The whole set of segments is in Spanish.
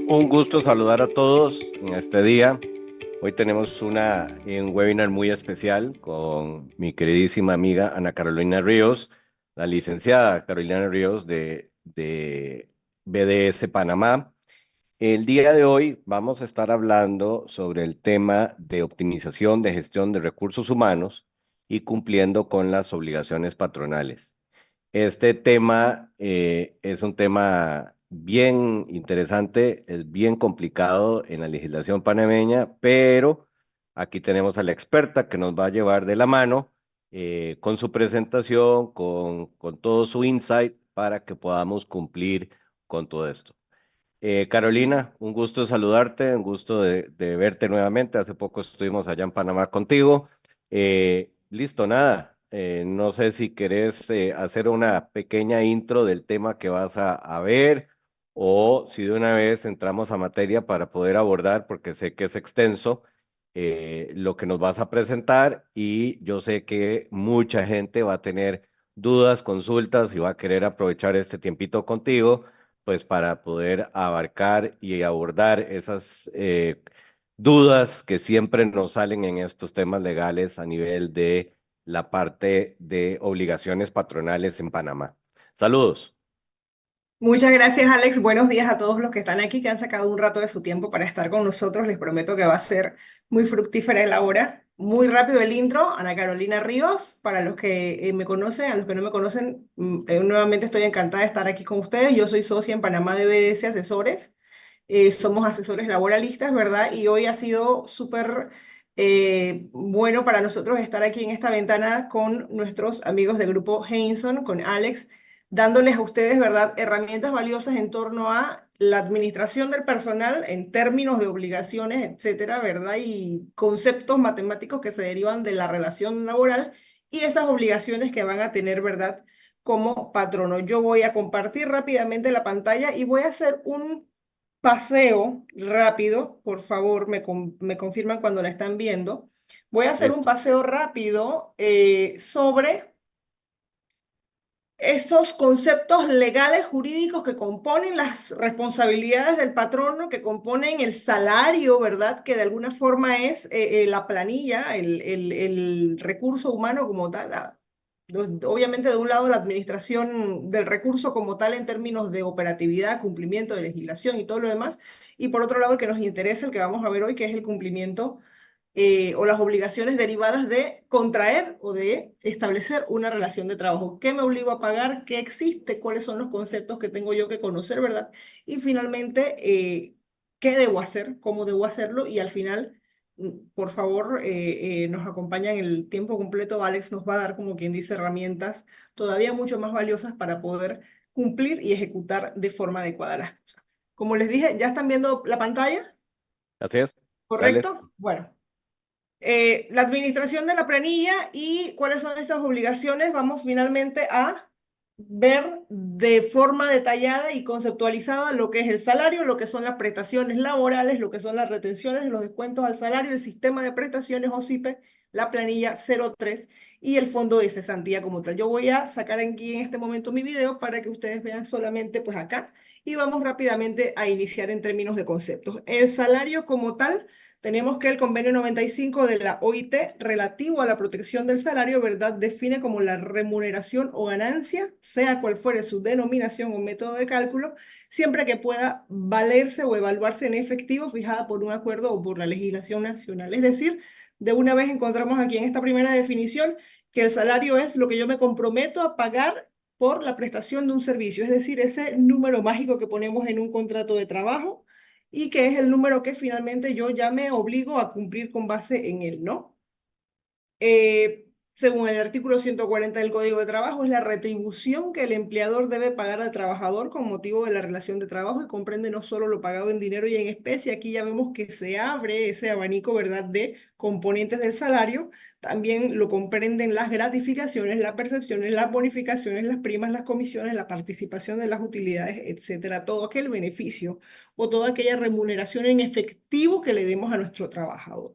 Un gusto saludar a todos en este día. Hoy tenemos un webinar muy especial con mi queridísima amiga Ana Carolina Ríos, la licenciada Carolina Ríos de BDS Panamá. El día de hoy vamos a estar hablando sobre el tema de optimización de gestión de recursos humanos y cumpliendo con las obligaciones patronales. Este tema es un tema bien interesante, es bien complicado en la legislación panameña, pero aquí tenemos a la experta que nos va a llevar de la mano con su presentación, con todo su insight para que podamos cumplir con todo esto. Carolina, un gusto saludarte, un gusto de verte nuevamente. Hace poco estuvimos allá en Panamá contigo. Listo, nada. No sé si querés hacer una pequeña intro del tema que vas a ver o si de una vez entramos a materia para poder abordar, porque sé que es extenso, lo que nos vas a presentar y yo sé que mucha gente va a tener dudas, consultas y va a querer aprovechar este tiempito contigo pues para poder abarcar y abordar esas dudas que siempre nos salen en estos temas legales a nivel de la parte de obligaciones patronales en Panamá. Saludos. Muchas gracias, Alex. Buenos días a todos los que están aquí, que han sacado un rato de su tiempo para estar con nosotros. Les prometo que va a ser muy fructífera la hora. Muy rápido el intro. Ana Carolina Ríos, para los que me conocen, a los que no me conocen, nuevamente estoy encantada de estar aquí con ustedes. Yo soy socia en Panamá de BDS Asesores. Somos asesores laboralistas, ¿verdad? Y hoy ha sido súper bueno para nosotros estar aquí en esta ventana con nuestros amigos del grupo Heinson, con Alex, dándoles a ustedes, ¿verdad?, herramientas valiosas en torno a la administración del personal en términos de obligaciones, etcétera, ¿verdad? Y conceptos matemáticos que se derivan de la relación laboral y esas obligaciones que van a tener, ¿verdad?, como patrono. Yo voy a compartir rápidamente la pantalla y voy a hacer un paseo rápido. Por favor, me confirman cuando la están viendo. Voy a hacer un Listo. paseo rápido sobre esos conceptos legales jurídicos que componen las responsabilidades del patrono, que componen el salario, ¿verdad? Que de alguna forma es la planilla, el recurso humano como tal. Obviamente, de un lado, la administración del recurso como tal en términos de operatividad, cumplimiento de legislación y todo lo demás. Y por otro lado, el que nos interesa, el que vamos a ver hoy, que es el cumplimiento o las obligaciones derivadas de contraer o de establecer una relación de trabajo. ¿Qué me obligo a pagar? ¿Qué existe? ¿Cuáles son los conceptos que tengo yo que conocer, verdad? Y finalmente, ¿qué debo hacer? ¿Cómo debo hacerlo? Y al final, por favor, nos acompaña en el tiempo completo. Alex nos va a dar, como quien dice, herramientas todavía mucho más valiosas para poder cumplir y ejecutar de forma adecuada las cosas. Como les dije, ¿ya están viendo la pantalla? Así es. Dale. ¿Correcto? Bueno, la administración de la planilla y cuáles son esas obligaciones, vamos finalmente a ver de forma detallada y conceptualizada lo que es el salario, lo que son las prestaciones laborales, lo que son las retenciones, los descuentos al salario, el sistema de prestaciones OSIPE, la planilla 03 y el fondo de cesantía como tal. Yo voy a sacar aquí en este momento mi video para que ustedes vean solamente pues acá y vamos rápidamente a iniciar en términos de conceptos. El salario como tal, tenemos que el convenio 95 de la OIT relativo a la protección del salario, ¿verdad?, define como la remuneración o ganancia, sea cual fuere su denominación o método de cálculo, siempre que pueda valerse o evaluarse en efectivo fijada por un acuerdo o por la legislación nacional. Es decir, de una vez encontramos aquí en esta primera definición que el salario es lo que yo me comprometo a pagar por la prestación de un servicio, es decir, ese número mágico que ponemos en un contrato de trabajo y que es el número que finalmente yo ya me obligo a cumplir con base en él, ¿no? Según el artículo 140 del Código de Trabajo, es la retribución que el empleador debe pagar al trabajador con motivo de la relación de trabajo y comprende no solo lo pagado en dinero y en especie, aquí ya vemos que se abre ese abanico, ¿verdad?, de componentes del salario, también lo comprenden las gratificaciones, las percepciones, las bonificaciones, las primas, las comisiones, la participación de las utilidades, etcétera, todo aquel beneficio o toda aquella remuneración en efectivo que le demos a nuestro trabajador.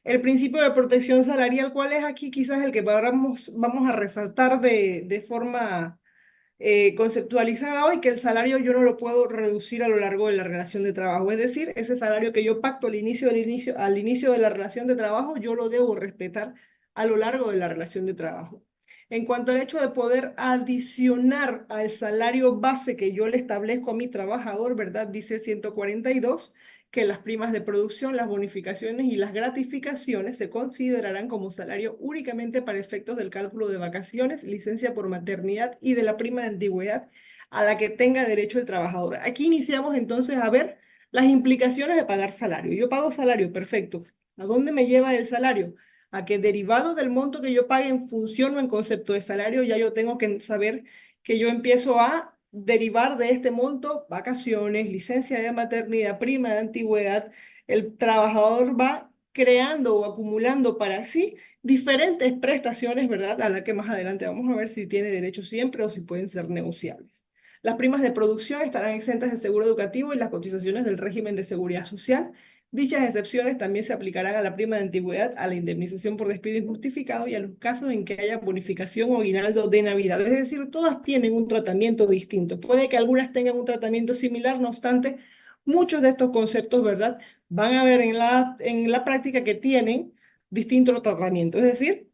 El principio de protección salarial, ¿cuál es aquí? Quizás el que vamos a resaltar de forma conceptualizada hoy, que el salario yo no lo puedo reducir a lo largo de la relación de trabajo. Es decir, ese salario que yo pacto al inicio de la relación de trabajo, yo lo debo respetar a lo largo de la relación de trabajo. En cuanto al hecho de poder adicionar al salario base que yo le establezco a mi trabajador, ¿verdad? Dice 142 que las primas de producción, las bonificaciones y las gratificaciones se considerarán como salario únicamente para efectos del cálculo de vacaciones, licencia por maternidad y de la prima de antigüedad a la que tenga derecho el trabajador. Aquí iniciamos entonces a ver las implicaciones de pagar salario. Yo pago salario, perfecto. ¿A dónde me lleva el salario? A que derivado del monto que yo pague en función o en concepto de salario, ya yo tengo que saber que yo empiezo a derivar de este monto vacaciones, licencia de maternidad, prima de antigüedad. El trabajador va creando o acumulando para sí diferentes prestaciones, ¿verdad? A la que más adelante vamos a ver si tiene derecho siempre o si pueden ser negociables. Las primas de producción estarán exentas del seguro educativo y las cotizaciones del régimen de seguridad social. Dichas excepciones también se aplicarán a la prima de antigüedad, a la indemnización por despido injustificado y a los casos en que haya bonificación o aguinaldo de Navidad. Es decir, todas tienen un tratamiento distinto. Puede que algunas tengan un tratamiento similar, no obstante, muchos de estos conceptos, ¿verdad?, van a ver en la práctica que tienen distintos tratamientos. Es decir,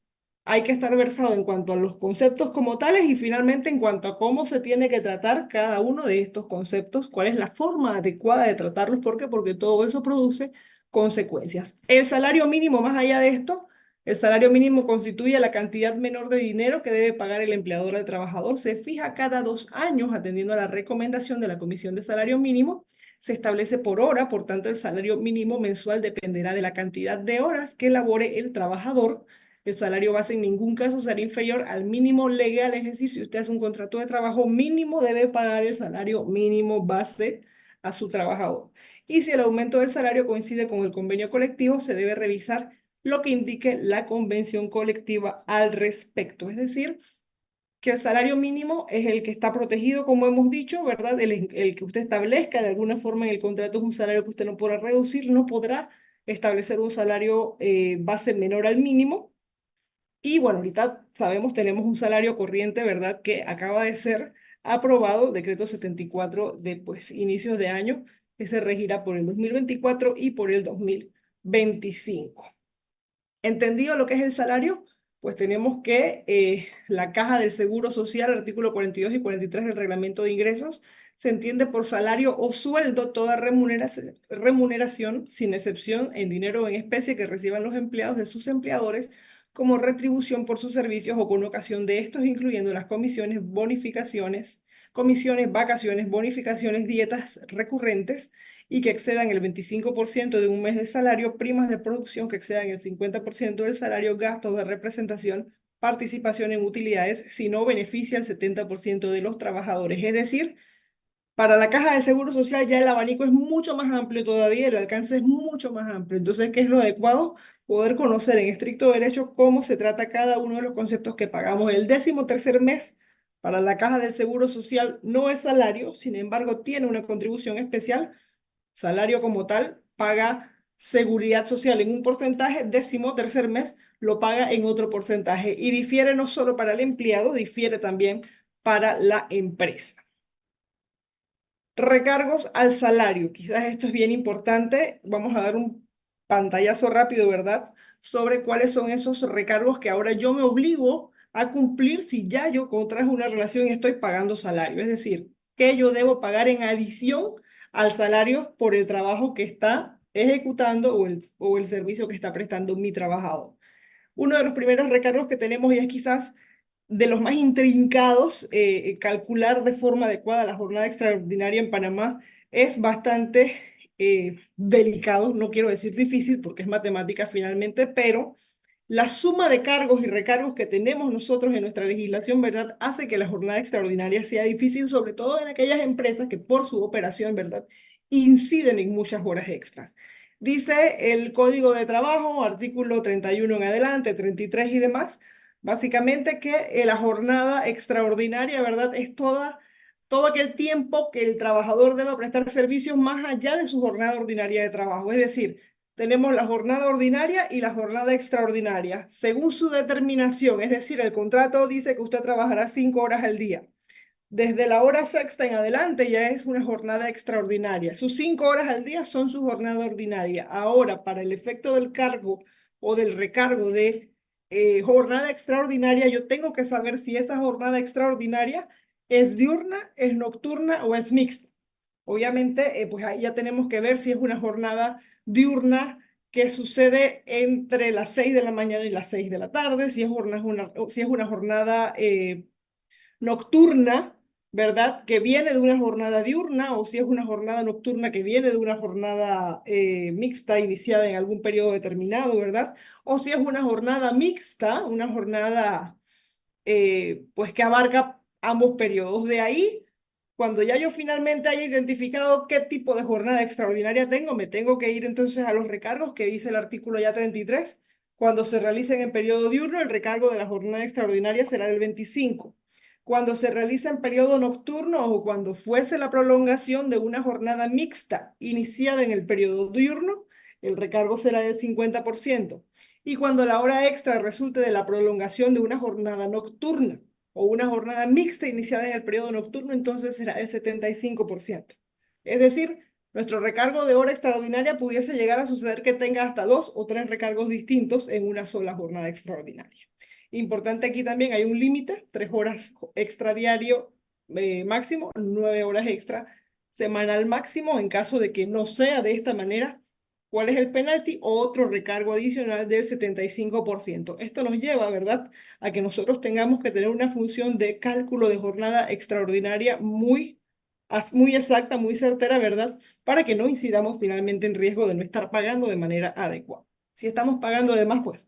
hay que estar versado en cuanto a los conceptos como tales y finalmente en cuanto a cómo se tiene que tratar cada uno de estos conceptos, cuál es la forma adecuada de tratarlos, ¿por qué? Porque todo eso produce consecuencias. El salario mínimo, más allá de esto, el salario mínimo constituye la cantidad menor de dinero que debe pagar el empleador al trabajador. Se fija cada 2 años atendiendo a la recomendación de la Comisión de Salario Mínimo. Se establece por hora, por tanto el salario mínimo mensual dependerá de la cantidad de horas que elabore el trabajador. El salario base en ningún caso será inferior al mínimo legal, es decir, si usted hace un contrato de trabajo mínimo, debe pagar el salario mínimo base a su trabajador. Y si el aumento del salario coincide con el convenio colectivo, se debe revisar lo que indique la convención colectiva al respecto. Es decir, que el salario mínimo es el que está protegido, como hemos dicho, ¿verdad? El que usted establezca de alguna forma en el contrato es un salario que usted no podrá reducir, no podrá establecer un salario base menor al mínimo. Y bueno, ahorita sabemos, tenemos un salario corriente, ¿verdad? Que acaba de ser aprobado, decreto 74 de pues, inicios de año, que se regirá por el 2024 y por el 2025. Entendido lo que es el salario, pues tenemos que la caja del Seguro Social, artículo 42 y 43 del Reglamento de Ingresos, se entiende por salario o sueldo toda remuneración, sin excepción en dinero o en especie que reciban los empleados de sus empleadores como retribución por sus servicios o con ocasión de estos, incluyendo las comisiones, vacaciones, bonificaciones, dietas recurrentes y que excedan el 25% de un mes de salario, primas de producción que excedan el 50% del salario, gastos de representación, participación en utilidades, si no beneficia al 70% de los trabajadores. Es decir, para la caja de seguro social ya el abanico es mucho más amplio todavía, el alcance es mucho más amplio. Entonces, ¿qué es lo adecuado? Poder conocer en estricto derecho cómo se trata cada uno de los conceptos que pagamos. El 13º mes para la caja del seguro social no es salario, sin embargo, tiene una contribución especial. Salario como tal, paga seguridad social en un porcentaje, 13º mes lo paga en otro porcentaje y difiere no solo para el empleado, difiere también para la empresa. Recargos al salario, quizás esto es bien importante, vamos a dar un pantallazo rápido, ¿verdad? Sobre cuáles son esos recargos que ahora yo me obligo a cumplir si ya yo contraje una relación y estoy pagando salario, es decir, que yo debo pagar en adición al salario por el trabajo que está ejecutando o el servicio que está prestando mi trabajador. Uno de los primeros recargos que tenemos y es quizás de los más intrincados, calcular de forma adecuada la jornada extraordinaria en Panamá es bastante delicado, no quiero decir difícil porque es matemática finalmente, pero la suma de cargos y recargos que tenemos nosotros en nuestra legislación, ¿verdad?, hace que la jornada extraordinaria sea difícil, sobre todo en aquellas empresas que por su operación, ¿verdad?, inciden en muchas horas extras. Dice el Código de Trabajo, artículo 31 en adelante, 33 y demás, básicamente que la jornada extraordinaria, ¿verdad?, es todo aquel tiempo que el trabajador debe prestar servicios más allá de su jornada ordinaria de trabajo. Es decir, tenemos la jornada ordinaria y la jornada extraordinaria, según su determinación. Es decir, el contrato dice que usted trabajará 5 horas al día. Desde la hora sexta en adelante ya es una jornada extraordinaria. Sus 5 horas al día son su jornada ordinaria. Ahora, para el efecto del cargo o del recargo de jornada extraordinaria, yo tengo que saber si esa jornada extraordinaria es diurna, es nocturna o es mixta. Obviamente, pues ahí ya tenemos que ver si es una jornada diurna que sucede entre las 6 de la mañana y las 6 de la tarde, si es una jornada nocturna, ¿verdad? Que viene de una jornada diurna o si es una jornada nocturna que viene de una jornada mixta iniciada en algún periodo determinado, ¿verdad? O si es una jornada mixta, una jornada pues que abarca ambos periodos. De ahí, cuando ya yo finalmente haya identificado qué tipo de jornada extraordinaria tengo, me tengo que ir entonces a los recargos que dice el artículo ya 33. Cuando se realicen en periodo diurno, el recargo de la jornada extraordinaria será del 25. Cuando se realiza en periodo nocturno o cuando fuese la prolongación de una jornada mixta iniciada en el periodo diurno, el recargo será del 50%. Y cuando la hora extra resulte de la prolongación de una jornada nocturna o una jornada mixta iniciada en el periodo nocturno, entonces será el 75%. Es decir, nuestro recargo de hora extraordinaria pudiese llegar a suceder que tenga hasta 2 o 3 recargos distintos en una sola jornada extraordinaria. Importante aquí también hay un límite, 3 horas extra diario máximo, 9 horas extra semanal máximo. En caso de que no sea de esta manera, ¿cuál es el penalti? Otro recargo adicional del 75%. Esto nos lleva, ¿verdad?, a que nosotros tengamos que tener una función de cálculo de jornada extraordinaria muy exacta, muy certera, ¿verdad?, para que no incidamos finalmente en riesgo de no estar pagando de manera adecuada. Si estamos pagando de más, pues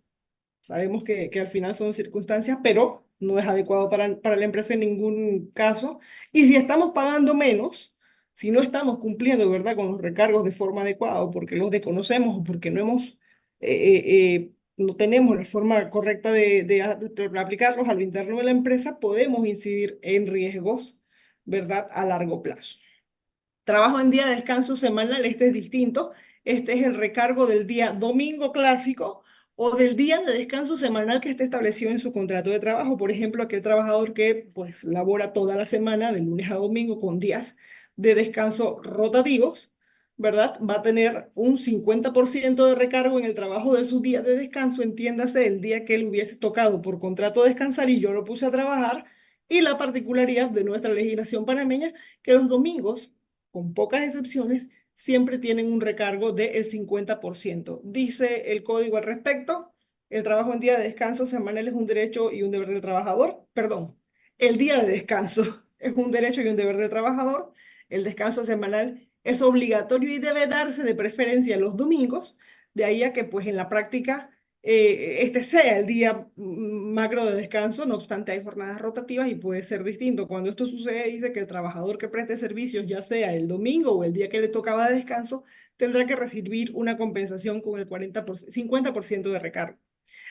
sabemos que al final son circunstancias, pero no es adecuado para la empresa en ningún caso. Y si estamos pagando menos, si no estamos cumpliendo, ¿verdad?, con los recargos de forma adecuada, o porque los desconocemos, o porque no tenemos la forma correcta de aplicarlos a lo interno de la empresa, podemos incidir en riesgos, ¿verdad?, a largo plazo. Trabajo en día de descanso semanal, este es distinto. Este es el recargo del día domingo clásico o del día de descanso semanal que esté establecido en su contrato de trabajo. Por ejemplo, aquel trabajador que pues labora toda la semana, de lunes a domingo, con días de descanso rotativos, ¿verdad? Va a tener un 50% de recargo en el trabajo de su día de descanso, entiéndase, el día que él hubiese tocado por contrato descansar y yo lo puse a trabajar. Y la particularidad de nuestra legislación panameña, que los domingos, con pocas excepciones, siempre tienen un recargo del 50%. Dice el código al respecto: el trabajo en día de descanso semanal es un derecho y un deber del trabajador. Perdón, el día de descanso es un derecho y un deber del trabajador. El descanso semanal es obligatorio y debe darse de preferencia los domingos, de ahí a que pues en la práctica este sea el día macro de descanso. No obstante, hay jornadas rotativas y puede ser distinto. Cuando esto sucede, dice que el trabajador que preste servicios, ya sea el domingo o el día que le tocaba de descanso, tendrá que recibir una compensación con el 50% de recargo.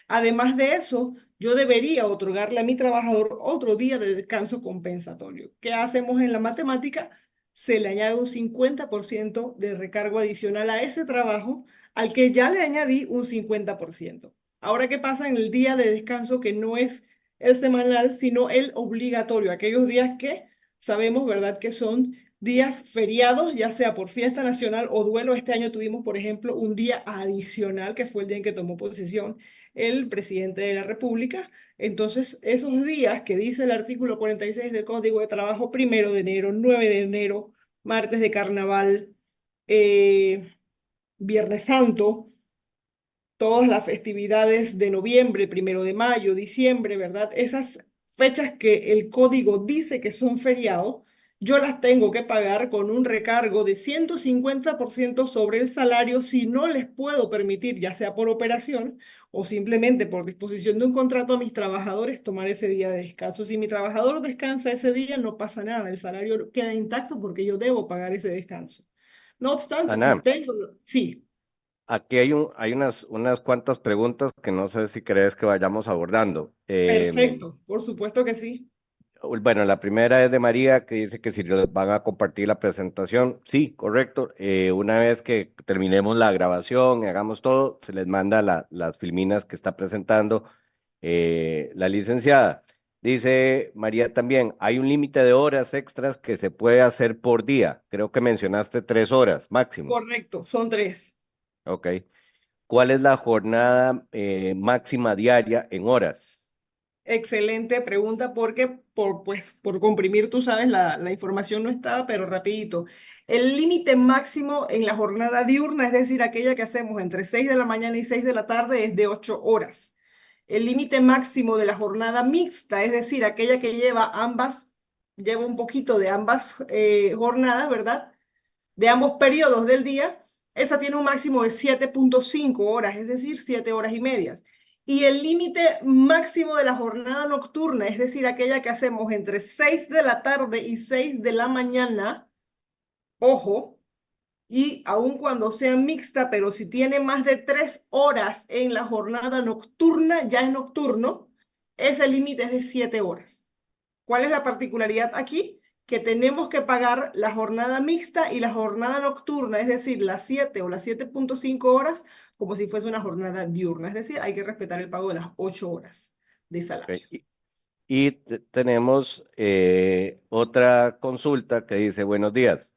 Además de eso, yo debería otorgarle a mi trabajador otro día de descanso compensatorio. ¿Qué hacemos en la matemática? Se le añade un 50% de recargo adicional a ese trabajo al que ya le añadí un 50%. Ahora, ¿qué pasa en el día de descanso que no es el semanal, sino el obligatorio? Aquellos días que sabemos, ¿verdad?, que son días feriados, ya sea por fiesta nacional o duelo. Este año tuvimos, por ejemplo, un día adicional que fue el día en que tomó posesión el presidente de la República. Entonces, esos días que dice el artículo 46 del Código de Trabajo, 1 de enero, 9 de enero, martes de carnaval, Viernes Santo, todas las festividades de noviembre, 1 de mayo, diciembre, ¿verdad? Esas fechas que el código dice que son feriados, yo las tengo que pagar con un recargo de 150% sobre el salario si no les puedo permitir, ya sea por operación o simplemente por disposición de un contrato, a mis trabajadores tomar ese día de descanso. Si mi trabajador descansa ese día, no pasa nada, el salario queda intacto porque yo debo pagar ese descanso. No obstante, si Ana, tengo, sí, aquí hay unas cuantas preguntas que no sé si crees que vayamos abordando. perfecto, por supuesto que sí. Bueno, la primera es de María, que dice que si les van a compartir la presentación. Sí, correcto. Una vez que terminemos la grabación y hagamos todo, se les manda las filminas que está presentando la licenciada. Dice María también, hay un límite de horas extras que se puede hacer por día. Creo que mencionaste 3 horas máximo. Correcto, son 3. Ok. ¿Cuál es la jornada máxima diaria en horas? Excelente pregunta porque por comprimir, tú sabes, la información no estaba, pero rapidito. El límite máximo en la jornada diurna, es decir, aquella que hacemos entre 6 de la mañana y 6 de la tarde, es de 8 horas. El límite máximo de la jornada mixta, es decir, aquella que lleva ambas, lleva un poquito de ambas jornadas, ¿verdad? De ambos periodos del día, esa tiene un máximo de 7,5 horas, es decir, 7 horas y media. Y el límite máximo de la jornada nocturna, es decir, aquella que hacemos entre 6 de la tarde y 6 de la mañana, ojo, y aun cuando sea mixta, pero si tiene más de 3 horas en la jornada nocturna, ya es nocturno, ese límite es de 7 horas. ¿Cuál es la particularidad aquí? Que tenemos que pagar la jornada mixta y la jornada nocturna, es decir, las 7 o las 7,5 horas, como si fuese una jornada diurna. Es decir, hay que respetar el pago de las 8 horas de Ok. salario. Y tenemos otra consulta que dice, buenos días.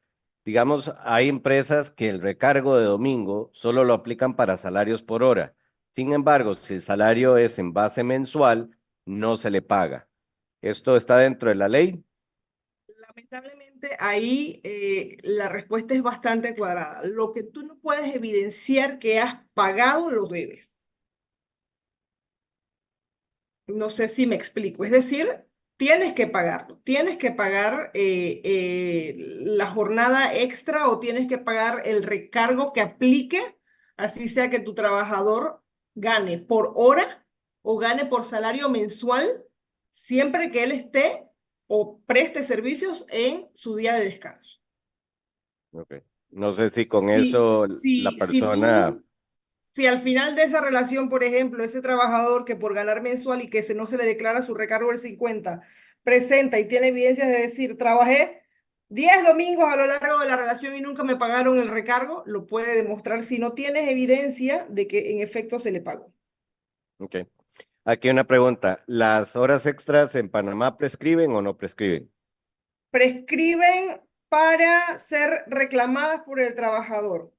Digamos, hay empresas que el recargo de domingo solo lo aplican para salarios por hora. Sin embargo, si el salario es en base mensual, no se le paga. ¿Esto está dentro de la ley? Lamentablemente, ahí la respuesta es bastante cuadrada. Lo que tú no puedes evidenciar que has pagado, lo debes. No sé si me explico. Es decir, tienes que pagarlo. Tienes que pagar la jornada extra o tienes que pagar el recargo que aplique, así sea que tu trabajador gane por hora o gane por salario mensual, siempre que él esté o preste servicios en su día de descanso. Ok. No sé si con Si, eso la si, si persona... tú Si al final de esa relación, por ejemplo, ese trabajador que por ganar mensual y que no se le declara su recargo del 50, presenta y tiene evidencias de decir, trabajé 10 domingos a lo largo de la relación y nunca me pagaron el recargo, lo puede demostrar si no tienes evidencia de que en efecto se le pagó. Ok. Aquí una pregunta. ¿Las horas extras en Panamá prescriben o no prescriben? Prescriben para ser reclamadas por el trabajador.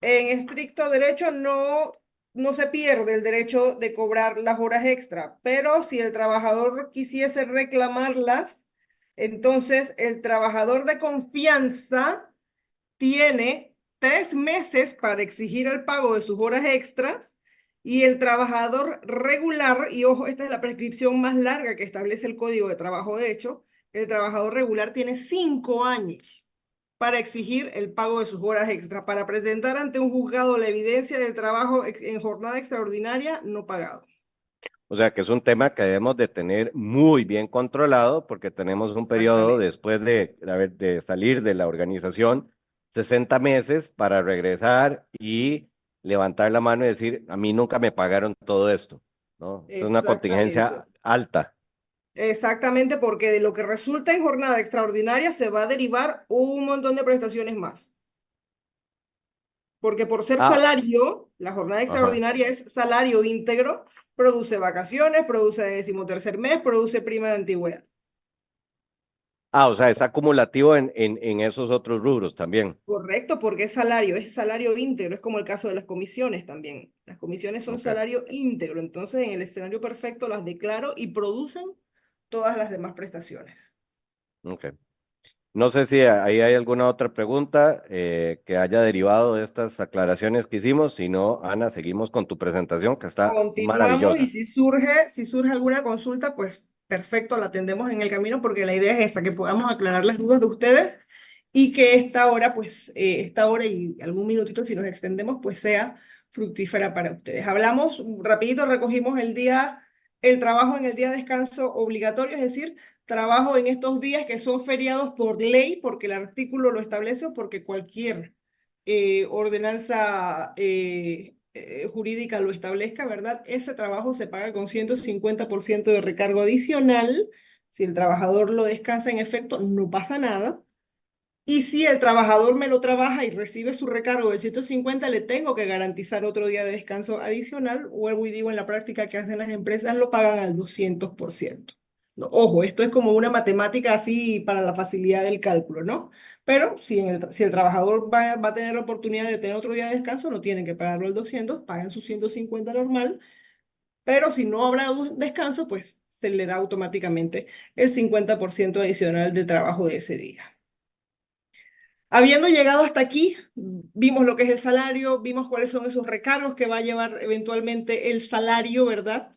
En estricto derecho no se pierde el derecho de cobrar las horas extra, pero si el trabajador quisiese reclamarlas, entonces el trabajador de confianza tiene 3 meses para exigir el pago de sus horas extras y el trabajador regular, y ojo, esta es la prescripción más larga que establece el Código de Trabajo, de hecho, el trabajador regular tiene 5 años para exigir el pago de sus horas extra, para presentar ante un juzgado la evidencia del trabajo en jornada extraordinaria no pagado. O sea que es un tema que debemos de tener muy bien controlado porque tenemos un periodo Exactamente. después de salir de la organización, 60 meses para regresar y levantar la mano y decir, a mí nunca me pagaron todo esto, ¿no? Es una contingencia Exactamente. alta. Exactamente, porque de lo que resulta en jornada extraordinaria se va a derivar un montón de prestaciones más. Porque por ser Ah, salario, la jornada ajá. extraordinaria es salario íntegro, produce vacaciones, produce 13º mes, produce prima de antigüedad. Ah, o sea, es acumulativo en esos otros rubros también. Correcto, porque es salario íntegro, es como el caso de las comisiones también. Las comisiones son Ok, salario íntegro, entonces en el escenario perfecto las declaro y producen todas las demás prestaciones. ok. No sé si ahí hay alguna otra pregunta que haya derivado de estas aclaraciones que hicimos. Si no, Ana, seguimos con tu presentación que está Continuamos y maravillosa. si surge alguna consulta, pues perfecto, la atendemos en el camino porque la idea es esa, que podamos aclarar las dudas de ustedes y que esta hora y algún minutito, si nos extendemos, pues sea fructífera para ustedes. Hablamos rapidito, recogimos el trabajo en el día de descanso obligatorio, es decir, trabajo en estos días que son feriados por ley, porque el artículo lo establece o porque cualquier ordenanza jurídica lo establezca, ¿verdad? Ese trabajo se paga con 150% de recargo adicional. Si el trabajador lo descansa en efecto, no pasa nada. Y si el trabajador me lo trabaja y recibe su recargo del 150, le tengo que garantizar otro día de descanso adicional. Vuelvo y digo, en la práctica que hacen las empresas, lo pagan al 200%. Ojo, esto es como una matemática así para la facilidad del cálculo, ¿no? Pero si el trabajador va a tener la oportunidad de tener otro día de descanso, no tienen que pagarlo el 200, pagan sus 150 normal, pero si no habrá descanso, pues se le da automáticamente el 50% adicional del trabajo de ese día. Habiendo llegado hasta aquí, vimos lo que es el salario, vimos cuáles son esos recargos que va a llevar eventualmente el salario, ¿verdad?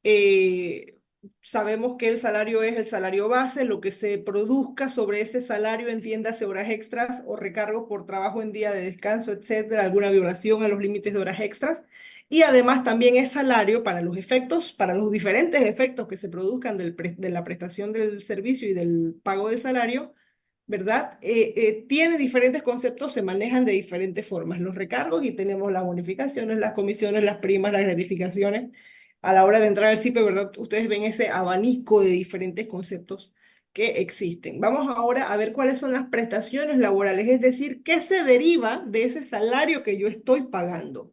Eh, Sabemos que el salario es el salario base, lo que se produzca sobre ese salario, entiéndase horas extras o recargos por trabajo en día de descanso, etcétera, alguna violación a los límites de horas extras. Y además también es salario para los efectos, para los diferentes efectos que se produzcan de la prestación del servicio y del pago del salario, ¿verdad? Tiene diferentes conceptos, se manejan de diferentes formas. Los recargos y tenemos las bonificaciones, las comisiones, las primas, las gratificaciones. A la hora de entrar al CIPE, ¿verdad? Ustedes ven ese abanico de diferentes conceptos que existen. Vamos ahora a ver cuáles son las prestaciones laborales, es decir, qué se deriva de ese salario que yo estoy pagando.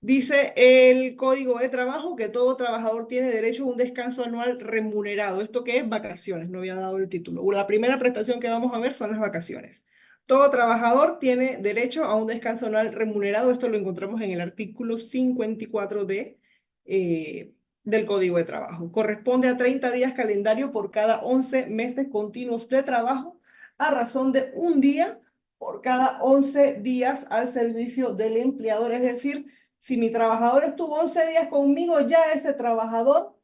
Dice el Código de Trabajo que todo trabajador tiene derecho a un descanso anual remunerado. ¿Esto qué es? Vacaciones, no había dado el título. La primera prestación que vamos a ver son las vacaciones. Todo trabajador tiene derecho a un descanso anual remunerado. Esto lo encontramos en el artículo 54 del Código de Trabajo. Corresponde a 30 días calendario por cada 11 meses continuos de trabajo, a razón de un día por cada 11 días al servicio del empleador. Es decir, si mi trabajador estuvo 11 días conmigo, ya ese trabajador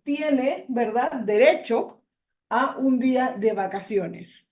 tiene, ¿verdad?, derecho a un día de vacaciones.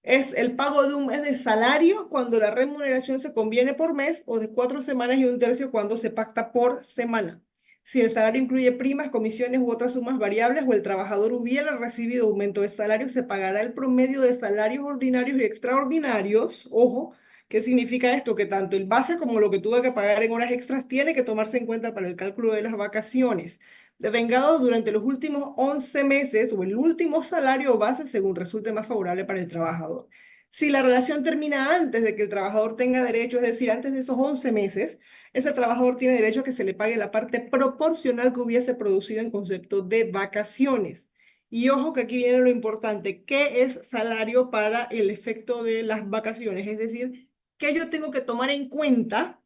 Es el pago de un mes de salario cuando la remuneración se conviene por mes, o de 4 semanas y un tercio cuando se pacta por semana. Si el salario incluye primas, comisiones u otras sumas variables, o el trabajador hubiera recibido aumento de salario, se pagará el promedio de salarios ordinarios y extraordinarios. Ojo, ¿qué significa esto? Que tanto el base como lo que tuve que pagar en horas extras tiene que tomarse en cuenta para el cálculo de las vacaciones, devengado durante los últimos 11 meses o el último salario base según resulte más favorable para el trabajador. Si la relación termina antes de que el trabajador tenga derecho, es decir, antes de esos 11 meses, ese trabajador tiene derecho a que se le pague la parte proporcional que hubiese producido en concepto de vacaciones. Y ojo que aquí viene lo importante, ¿qué es salario para el efecto de las vacaciones? Es decir, ¿qué yo tengo que tomar en cuenta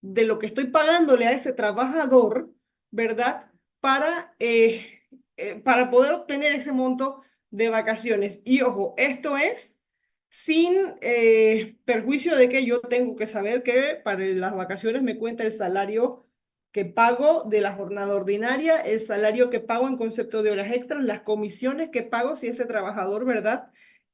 de lo que estoy pagándole a ese trabajador, ¿verdad? Para poder obtener ese monto de vacaciones. Y ojo, esto es sin perjuicio de que yo tengo que saber que para las vacaciones me cuenta el salario que pago de la jornada ordinaria, el salario que pago en concepto de horas extras, las comisiones que pago si ese trabajador, ¿verdad?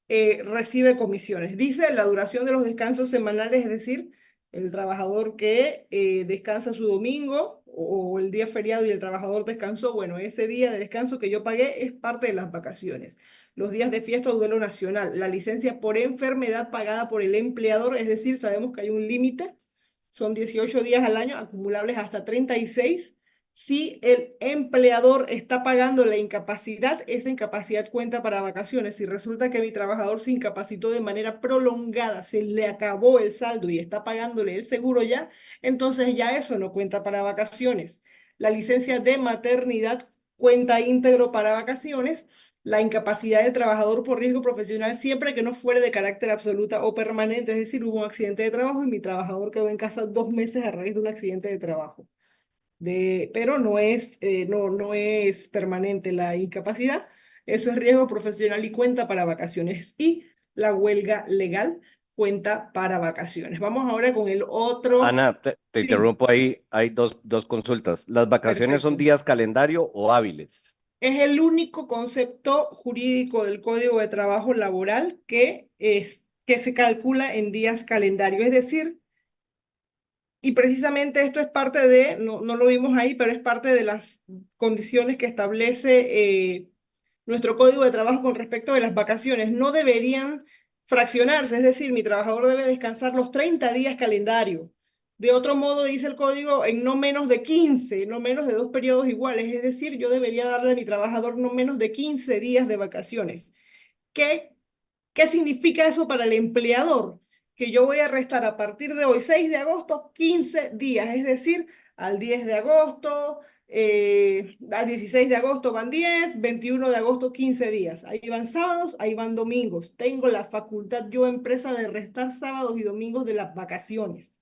Recibe comisiones. Dice la duración de los descansos semanales, es decir, el trabajador que descansa su domingo o el día feriado y el trabajador descansó, bueno, ese día de descanso que yo pagué es parte de las vacaciones. Los días de fiesta o duelo nacional, la licencia por enfermedad pagada por el empleador, es decir, sabemos que hay un límite, son 18 días al año, acumulables hasta 36. Si el empleador está pagando la incapacidad, esa incapacidad cuenta para vacaciones. Si resulta que mi trabajador se incapacitó de manera prolongada, se le acabó el saldo y está pagándole el seguro ya, entonces ya eso no cuenta para vacaciones. La licencia de maternidad cuenta íntegro para vacaciones. La incapacidad del trabajador por riesgo profesional siempre que no fuere de carácter absoluta o permanente, es decir, hubo un accidente de trabajo y mi trabajador quedó en casa 2 meses a raíz de un accidente de trabajo. Pero no es permanente la incapacidad. Eso es riesgo profesional y cuenta para vacaciones. Y la huelga legal cuenta para vacaciones. Vamos ahora con el otro. Ana, te Sí, interrumpo ahí, hay dos consultas. ¿Las vacaciones son perfecto. días calendario o hábiles? Es el único concepto jurídico del Código de Trabajo Laboral que se calcula en días calendario. Es decir, y precisamente esto es parte de, no lo vimos ahí, pero es parte de las condiciones que establece nuestro Código de Trabajo con respecto de las vacaciones. No deberían fraccionarse, es decir, mi trabajador debe descansar los 30 días calendario. De otro modo, dice el código, en no menos de 15, no menos de 2 periodos iguales. Es decir, yo debería darle a mi trabajador no menos de 15 días de vacaciones. ¿Qué ¿Qué significa eso para el empleador? Que yo voy a restar a partir de hoy, 6 de agosto, 15 días, es decir, al 10 de agosto, al 16 de agosto van 10, 21 de agosto 15 días. Ahí van sábados, ahí van domingos. Tengo la facultad yo, empresa, de restar sábados y domingos de las vacaciones.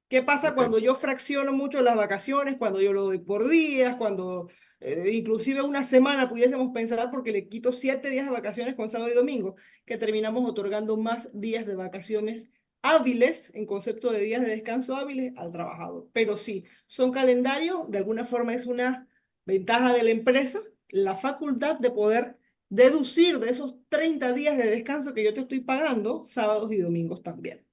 ¿Qué pasa Ok. cuando yo fracciono mucho las vacaciones, cuando yo lo doy por días, cuando inclusive una semana pudiésemos pensar porque le quito 7 días de vacaciones con sábado y domingo, que terminamos otorgando más días de vacaciones hábiles, en concepto de días de descanso hábiles, al trabajador? Pero sí, son calendarios, de alguna forma es una ventaja de la empresa, la facultad de poder deducir de esos 30 días de descanso que yo te estoy pagando, sábados y domingos también.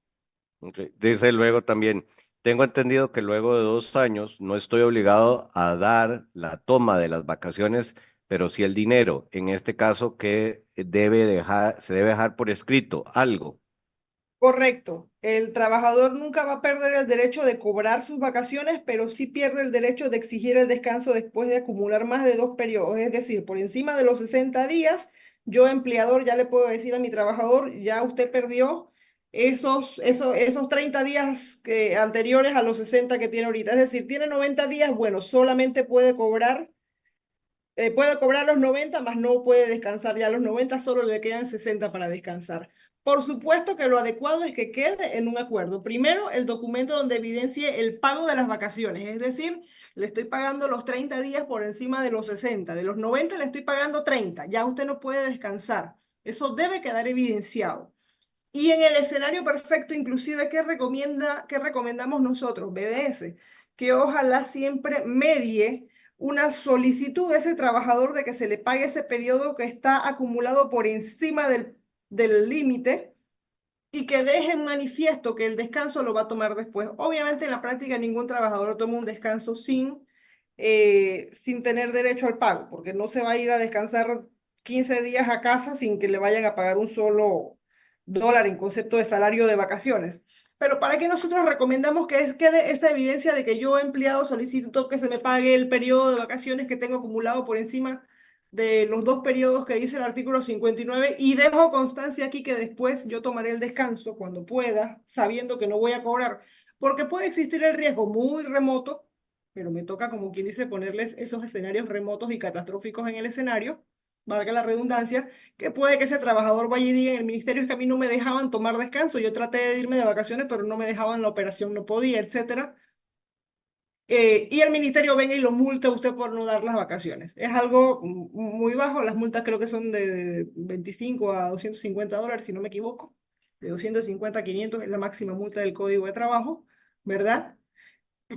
Ok. Dice luego también, tengo entendido que luego de 2 años no estoy obligado a dar la toma de las vacaciones, pero sí el dinero. En este caso, que se debe dejar por escrito algo. Correcto. El trabajador nunca va a perder el derecho de cobrar sus vacaciones, pero sí pierde el derecho de exigir el descanso después de acumular más de 2 periodos. Es decir, por encima de los 60 días, yo, empleador, ya le puedo decir a mi trabajador, ya usted perdió esos 30 días anteriores a los 60 que tiene ahorita. Es decir, tiene 90 días, bueno, solamente puede cobrar los 90, más no puede descansar ya los 90, solo le quedan 60 para descansar. Por supuesto que lo adecuado es que quede en un acuerdo. Primero, el documento donde evidencie el pago de las vacaciones, es decir, le estoy pagando los 30 días por encima de los 60, de los 90 le estoy pagando 30, ya usted no puede descansar. Eso debe quedar evidenciado. Y en el escenario perfecto, inclusive, qué recomendamos nosotros, BDS? Que ojalá siempre medie una solicitud de ese trabajador de que se le pague ese periodo que está acumulado por encima del límite y que deje en manifiesto que el descanso lo va a tomar después. Obviamente en la práctica ningún trabajador toma un descanso sin tener derecho al pago, porque no se va a ir a descansar 15 días a casa sin que le vayan a pagar un solo dólar en concepto de salario de vacaciones. Pero para que nosotros recomendamos que quede esa evidencia de que yo, empleado, solicito que se me pague el periodo de vacaciones que tengo acumulado por encima de los 2 periodos que dice el artículo 59, y dejo constancia aquí que después yo tomaré el descanso cuando pueda, sabiendo que no voy a cobrar, porque puede existir el riesgo muy remoto, pero me toca, como quien dice, ponerles esos escenarios remotos y catastróficos en el escenario, valga la redundancia, que puede que ese trabajador vaya y diga en el ministerio: es que a mí no me dejaban tomar descanso, yo traté de irme de vacaciones, pero no me dejaban, la operación no podía, etcétera. Y el ministerio venga y lo multa a usted por no dar las vacaciones. Es algo muy bajo, las multas creo que son de 25 a $250, si no me equivoco. De 250 a 500 es la máxima multa del Código de Trabajo, ¿verdad?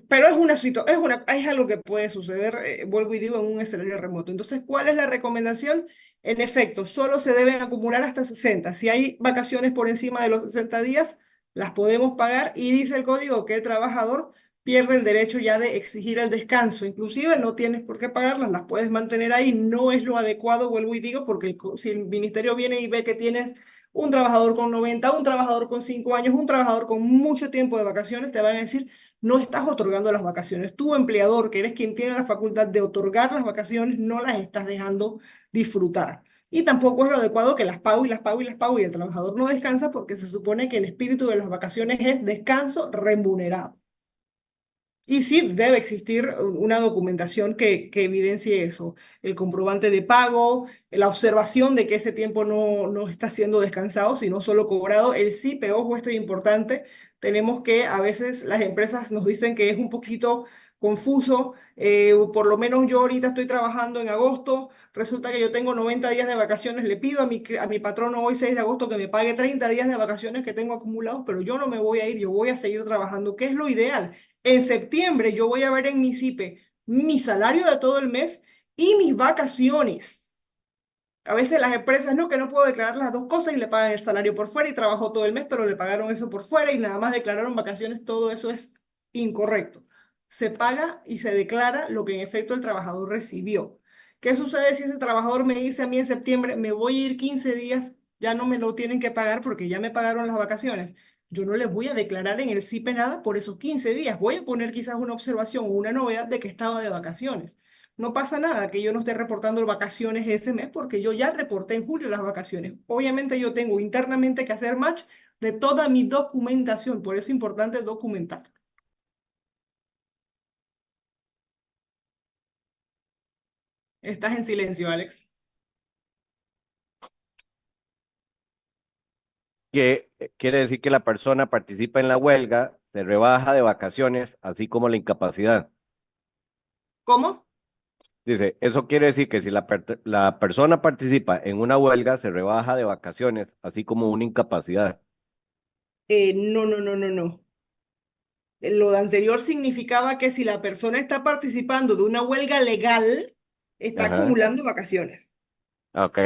Pero es algo que puede suceder, vuelvo y digo, en un escenario remoto. Entonces, ¿cuál es la recomendación? En efecto, solo se deben acumular hasta 60. Si hay vacaciones por encima de los 60 días, las podemos pagar, y dice el código que el trabajador pierde el derecho ya de exigir el descanso. Inclusive no tienes por qué pagarlas, las puedes mantener ahí. No es lo adecuado, vuelvo y digo, porque si el ministerio viene y ve que tienes un trabajador con 90, un trabajador con 5 años, un trabajador con mucho tiempo de vacaciones, te van a decir: no estás otorgando las vacaciones. Tu empleador, que eres quien tiene la facultad de otorgar las vacaciones, no las estás dejando disfrutar. Y tampoco es lo adecuado que las pago y las pago y las pago y el trabajador no descansa, porque se supone que el espíritu de las vacaciones es descanso remunerado. Y sí, debe existir una documentación que evidencie eso, el comprobante de pago, la observación de que ese tiempo no está siendo descansado, sino solo cobrado. El SIPE, ojo, esto es importante, tenemos que, a veces las empresas nos dicen que es un poquito confuso, por lo menos yo ahorita estoy trabajando en agosto, resulta que yo tengo 90 días de vacaciones, le pido a mi patrono hoy 6 de agosto que me pague 30 días de vacaciones que tengo acumulados, pero yo no me voy a ir, yo voy a seguir trabajando. ¿Qué es lo ideal? En septiembre yo voy a ver en mi SIPE mi salario de todo el mes y mis vacaciones. A veces las empresas no, que no puedo declarar las dos cosas, y le pagan el salario por fuera y trabajó todo el mes, pero le pagaron eso por fuera y nada más declararon vacaciones. Todo eso es incorrecto. Se paga y se declara lo que en efecto el trabajador recibió. ¿Qué sucede si ese trabajador me dice a mí en septiembre: me voy a ir 15 días, ya no me lo tienen que pagar porque ya me pagaron las vacaciones? Yo no les voy a declarar en el SIPE nada por esos 15 días. Voy a poner quizás una observación o una novedad de que estaba de vacaciones. No pasa nada que yo no esté reportando vacaciones ese mes, porque yo ya reporté en julio las vacaciones. Obviamente yo tengo internamente que hacer match de toda mi documentación, por eso es importante documentar. Estás en silencio, Alex. Que quiere decir que la persona participa en la huelga, se rebaja de vacaciones, así como la incapacidad. ¿Cómo? Dice, eso quiere decir que si la persona participa en una huelga, se rebaja de vacaciones, así como una incapacidad. No, no, no, no, no. Lo anterior significaba que si la persona está participando de una huelga legal, está Ajá, acumulando vacaciones. ok.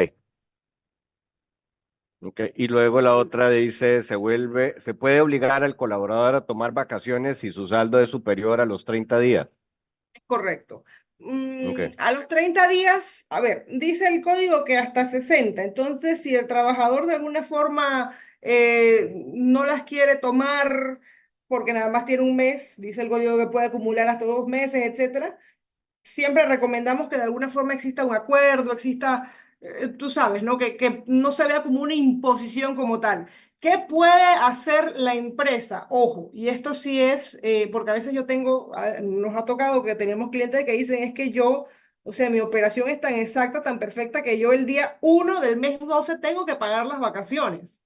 Ok. Y luego la Sí. otra dice, se puede obligar al colaborador a tomar vacaciones si su saldo es superior a los 30 días. Correcto. Ok, A los 30 días, a ver, dice el código que hasta 60. Entonces, si el trabajador de alguna forma no las quiere tomar porque nada más tiene un mes, dice el código que puede acumular hasta 2 meses, etcétera, siempre recomendamos que de alguna forma exista un acuerdo, exista, tú sabes, ¿no? Que no se vea como una imposición como tal. ¿Qué puede hacer la empresa? Ojo, y esto sí es, porque a veces nos ha tocado que tenemos clientes que dicen, es que yo, o sea, mi operación es tan exacta, tan perfecta, que yo el día 1 del mes 12 tengo que pagar las vacaciones.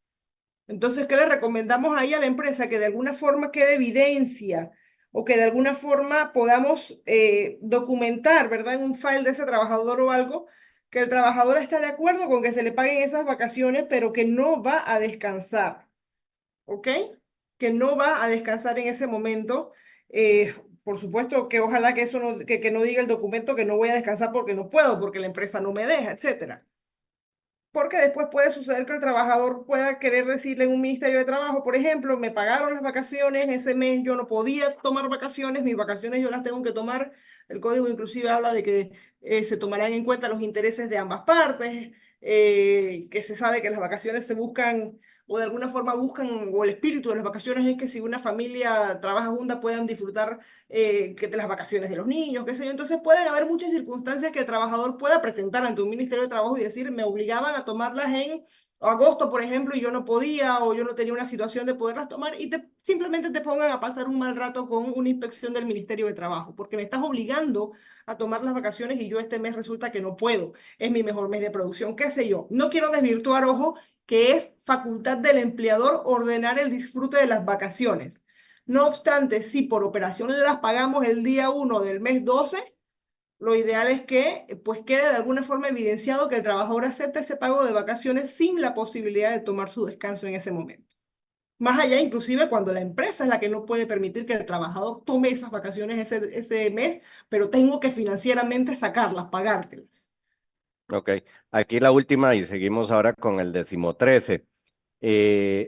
Entonces, ¿qué le recomendamos ahí a la empresa? Que de alguna forma quede evidencia o que de alguna forma podamos documentar, ¿verdad? En un file de ese trabajador o algo, que el trabajador está de acuerdo con que se le paguen esas vacaciones, pero que no va a descansar, ¿ok? Que no va a descansar en ese momento. Por supuesto que ojalá que eso no, que no diga el documento que no voy a descansar porque no puedo, porque la empresa no me deja, etcétera. Porque después puede suceder que el trabajador pueda querer decirle en un ministerio de trabajo, por ejemplo, me pagaron las vacaciones, ese mes yo no podía tomar vacaciones, mis vacaciones yo las tengo que tomar. El código inclusive habla de que se tomarán en cuenta los intereses de ambas partes, que se sabe que las vacaciones se buscan o de alguna forma buscan, o el espíritu de las vacaciones es que si una familia trabaja junta puedan disfrutar que de las vacaciones de los niños, qué sé yo. Entonces pueden haber muchas circunstancias que el trabajador pueda presentar ante un ministerio de trabajo y decir, me obligaban a tomarlas en agosto, por ejemplo, y yo no podía o yo no tenía una situación de poderlas tomar y simplemente te pongan a pasar un mal rato con una inspección del Ministerio de Trabajo, porque me estás obligando a tomar las vacaciones y yo este mes resulta que no puedo. Es mi mejor mes de producción, qué sé yo. No quiero desvirtuar, ojo, que es facultad del empleador ordenar el disfrute de las vacaciones. No obstante, si por operación las pagamos el día 1 del mes 12, lo ideal es que pues quede de alguna forma evidenciado que el trabajador acepta ese pago de vacaciones sin la posibilidad de tomar su descanso en ese momento. Más allá, inclusive cuando la empresa es la que no puede permitir que el trabajador tome esas vacaciones ese mes, pero tengo que financieramente sacarlas, pagártelas. ok. Aquí la última y seguimos ahora con el 13.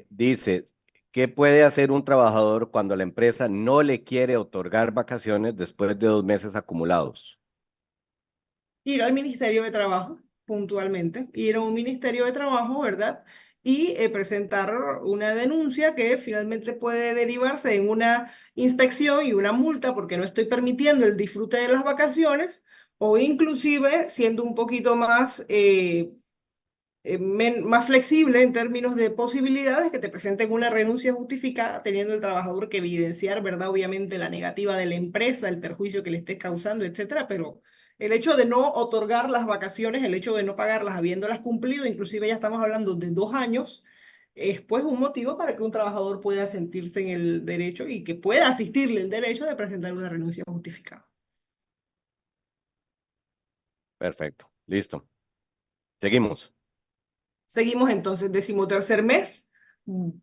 Dice, ¿qué puede hacer un trabajador cuando la empresa no le quiere otorgar vacaciones después de 2 meses acumulados? Ir al Ministerio de Trabajo puntualmente, ir a un Ministerio de Trabajo, ¿verdad? Y presentar una denuncia que finalmente puede derivarse en una inspección y una multa porque no estoy permitiendo el disfrute de las vacaciones o inclusive siendo un poquito más, más flexible en términos de posibilidades que te presenten una renuncia justificada, teniendo el trabajador que evidenciar, ¿verdad? Obviamente la negativa de la empresa, el perjuicio que le esté causando, etcétera, pero el hecho de no otorgar las vacaciones, el hecho de no pagarlas habiéndolas cumplido, inclusive ya estamos hablando de 2 años, es pues un motivo para que un trabajador pueda sentirse en el derecho y que pueda asistirle el derecho de presentar una renuncia justificada. Perfecto, listo. Seguimos. Seguimos entonces, 13º mes,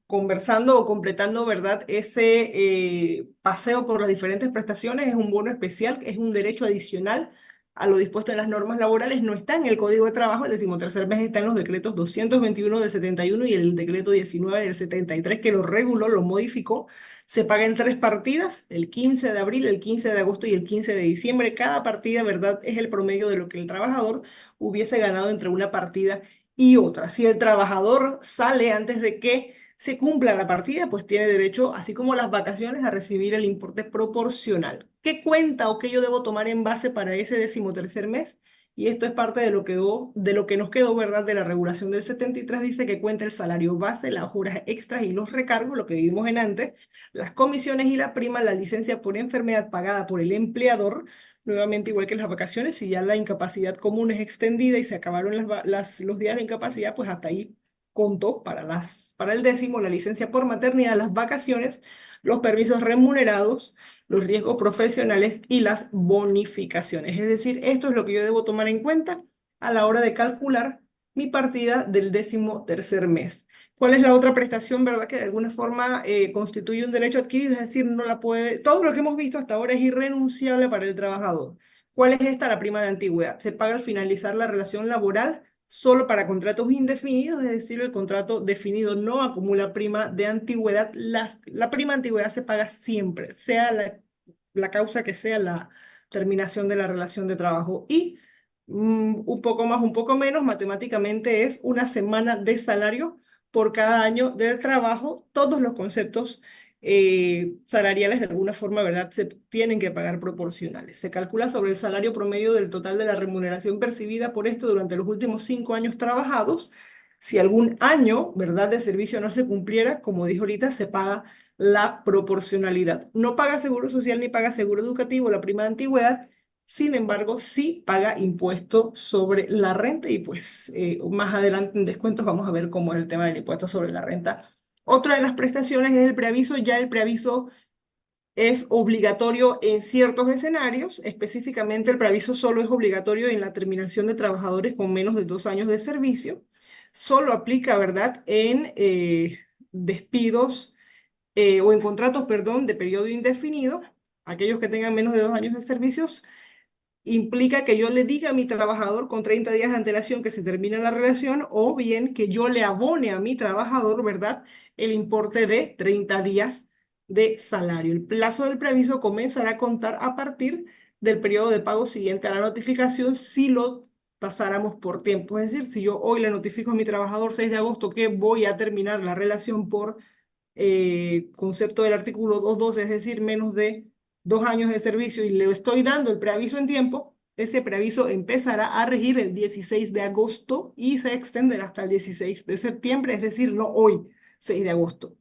conversando o completando, ¿verdad? Ese paseo por las diferentes prestaciones es un bono especial, es un derecho adicional a lo dispuesto en las normas laborales, no está en el Código de Trabajo, el 13º mes está en los decretos 221 del 71 y el decreto 19 del 73 que lo reguló, lo modificó. Se paga en 3 partidas, el 15 de abril, el 15 de agosto y el 15 de diciembre. Cada partida, ¿verdad? Es el promedio de lo que el trabajador hubiese ganado entre una partida y otra. Si el trabajador sale antes de que se cumpla la partida, pues tiene derecho, así como las vacaciones, a recibir el importe proporcional. ¿Qué cuenta o qué yo debo tomar en base para ese 13º mes? Y esto es parte de lo que nos quedó, ¿verdad? De la regulación del 73, dice que cuenta el salario base, las horas extras y los recargos, lo que vimos en antes, las comisiones y la prima, la licencia por enfermedad pagada por el empleador, Nuevamente, igual que las vacaciones, si ya la incapacidad común es extendida y se acabaron los días de incapacidad, pues hasta ahí contó para el décimo, la licencia por maternidad, las vacaciones, los permisos remunerados, los riesgos profesionales y las bonificaciones. Es decir, esto es lo que yo debo tomar en cuenta a la hora de calcular mi partida del 13º mes. ¿Cuál es la otra prestación, verdad? Que de alguna forma constituye un derecho adquirido, es decir, no la puede, todo lo que hemos visto hasta ahora es irrenunciable para el trabajador. ¿Cuál es esta? La prima de antigüedad. Se paga al finalizar la relación laboral solo para contratos indefinidos, es decir, el contrato definido no acumula prima de antigüedad. La prima de antigüedad se paga siempre, sea la causa que sea la terminación de la relación de trabajo. Y un poco más, un poco menos, matemáticamente es una semana de salario por cada año del trabajo. Todos los conceptos salariales de alguna forma, ¿verdad? Se tienen que pagar proporcionales. Se calcula sobre el salario promedio del total de la remuneración percibida por esto durante los últimos 5 años trabajados. Si algún año, ¿verdad?, de servicio no se cumpliera, como dijo ahorita, se paga la proporcionalidad. No paga seguro social ni paga seguro educativo, la prima de antigüedad. Sin embargo, sí paga impuesto sobre la renta y pues más adelante en descuentos vamos a ver cómo es el tema del impuesto sobre la renta. Otra de las prestaciones es el preaviso. Ya el preaviso es obligatorio en ciertos escenarios. Específicamente, el preaviso solo es obligatorio en la terminación de trabajadores con menos de 2 años de servicio. Solo aplica, ¿verdad?, en despidos o en contratos, perdón, de periodo indefinido. Aquellos que tengan menos de 2 años de servicios, implica que yo le diga a mi trabajador con 30 días de antelación que se termina la relación, o bien que yo le abone a mi trabajador, ¿verdad?, el importe de 30 días de salario. El plazo del preaviso comenzará a contar a partir del periodo de pago siguiente a la notificación si lo pasáramos por tiempo. Es decir, si yo hoy le notifico a mi trabajador 6 de agosto que voy a terminar la relación por concepto del artículo 212, es decir, menos de 2 años de servicio, y le estoy dando el preaviso en tiempo, ese preaviso empezará a regir el 16 de agosto y se extenderá hasta el 16 de septiembre, es decir, no hoy, 6 de agosto.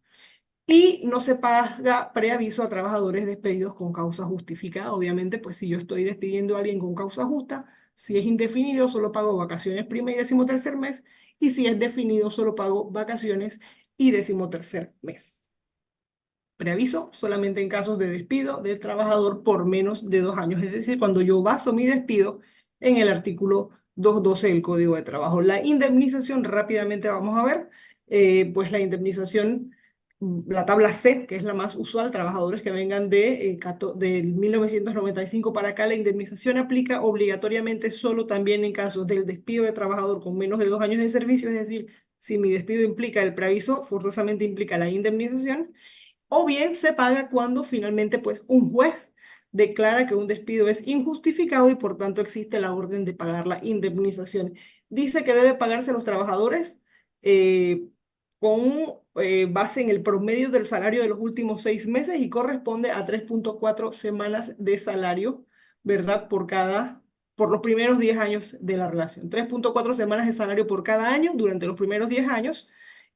Y no se paga preaviso a trabajadores despedidos con causa justificada. Obviamente, pues si yo estoy despidiendo a alguien con causa justa, si es indefinido, solo pago vacaciones primer y 13º mes, y si es definido, solo pago vacaciones y 13º mes. Preaviso solamente en casos de despido de trabajador por menos de 2 años, es decir, cuando yo baso mi despido en el artículo 212 del Código de Trabajo. La indemnización, rápidamente vamos a ver, pues la indemnización, la tabla C, que es la más usual, trabajadores que vengan de 1995 para acá, la indemnización aplica obligatoriamente solo también en casos del despido de trabajador con menos de 2 años de servicio, es decir, si mi despido implica el preaviso, forzosamente implica la indemnización. O bien se paga cuando finalmente pues un juez declara que un despido es injustificado y por tanto existe la orden de pagar la indemnización. Dice que debe pagarse a los trabajadores eh, con base en el promedio del salario de los últimos 6 meses y corresponde a 3.4 semanas de salario, ¿verdad? Por los primeros 10 años de la relación. 3.4 semanas de salario por cada año durante los primeros 10 años,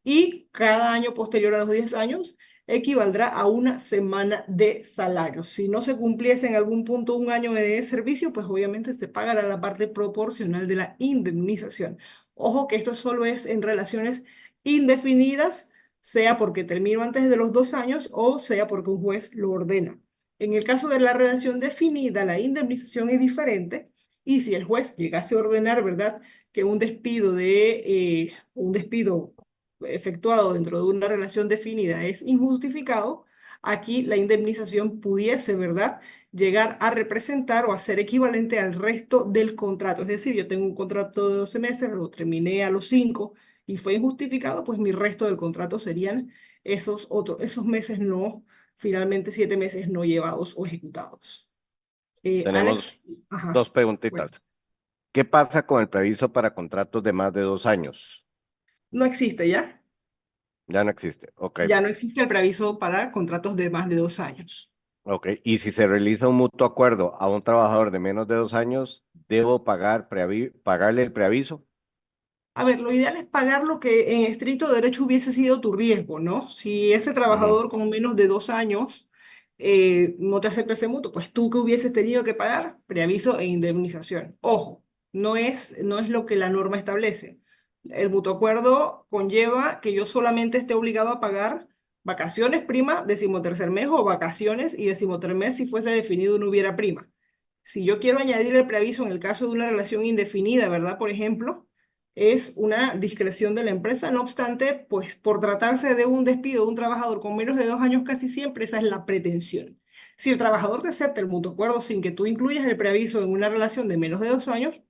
y cada año posterior a los 10 años equivaldrá a una semana de salario. Si no se cumpliese en algún punto un año de servicio, pues obviamente se pagará la parte proporcional de la indemnización. Ojo que esto solo es en relaciones indefinidas, sea porque termino antes de los 2 años o sea porque un juez lo ordena. En el caso de la relación definida, la indemnización es diferente, y si el juez llegase a ordenar, ¿verdad?, que un despido efectuado dentro de una relación definida es injustificado, aquí la indemnización pudiese, ¿verdad?, llegar a representar o a ser equivalente al resto del contrato. Es decir, yo tengo un contrato de 12 meses, lo terminé a los 5 y fue injustificado, pues mi resto del contrato serían esos meses no, finalmente 7 meses no llevados o ejecutados. Tenemos Alex, ajá, dos bueno, preguntitas. ¿Qué pasa con el preaviso para contratos de más de 2 años? no existe ya. Ya no existe. Ok, Ya no existe el preaviso para contratos de más de 2 años. ok. Y si se realiza un mutuo acuerdo a un trabajador de menos de 2 años, ¿debo pagarle el preaviso? A ver, lo ideal es pagar lo que en estricto derecho hubiese sido tu riesgo, ¿no? Si ese Ujú. trabajador con menos de 2 años no te acepta ese mutuo, pues tú que hubieses tenido que pagar preaviso e indemnización. Ojo, no es lo que la norma establece. El mutuo acuerdo conlleva que yo solamente esté obligado a pagar vacaciones, prima, decimotercer mes o vacaciones y decimotercer mes si fuese definido no hubiera prima. Si yo quiero añadir el preaviso en el caso de una relación indefinida, ¿verdad? Por ejemplo, es una discreción de la empresa. No obstante, pues por tratarse de un despido de un trabajador con menos de 2 años, casi siempre esa es la pretensión. Si el trabajador te acepta el mutuo acuerdo sin que tú incluyas el preaviso en una relación de menos de 2 años,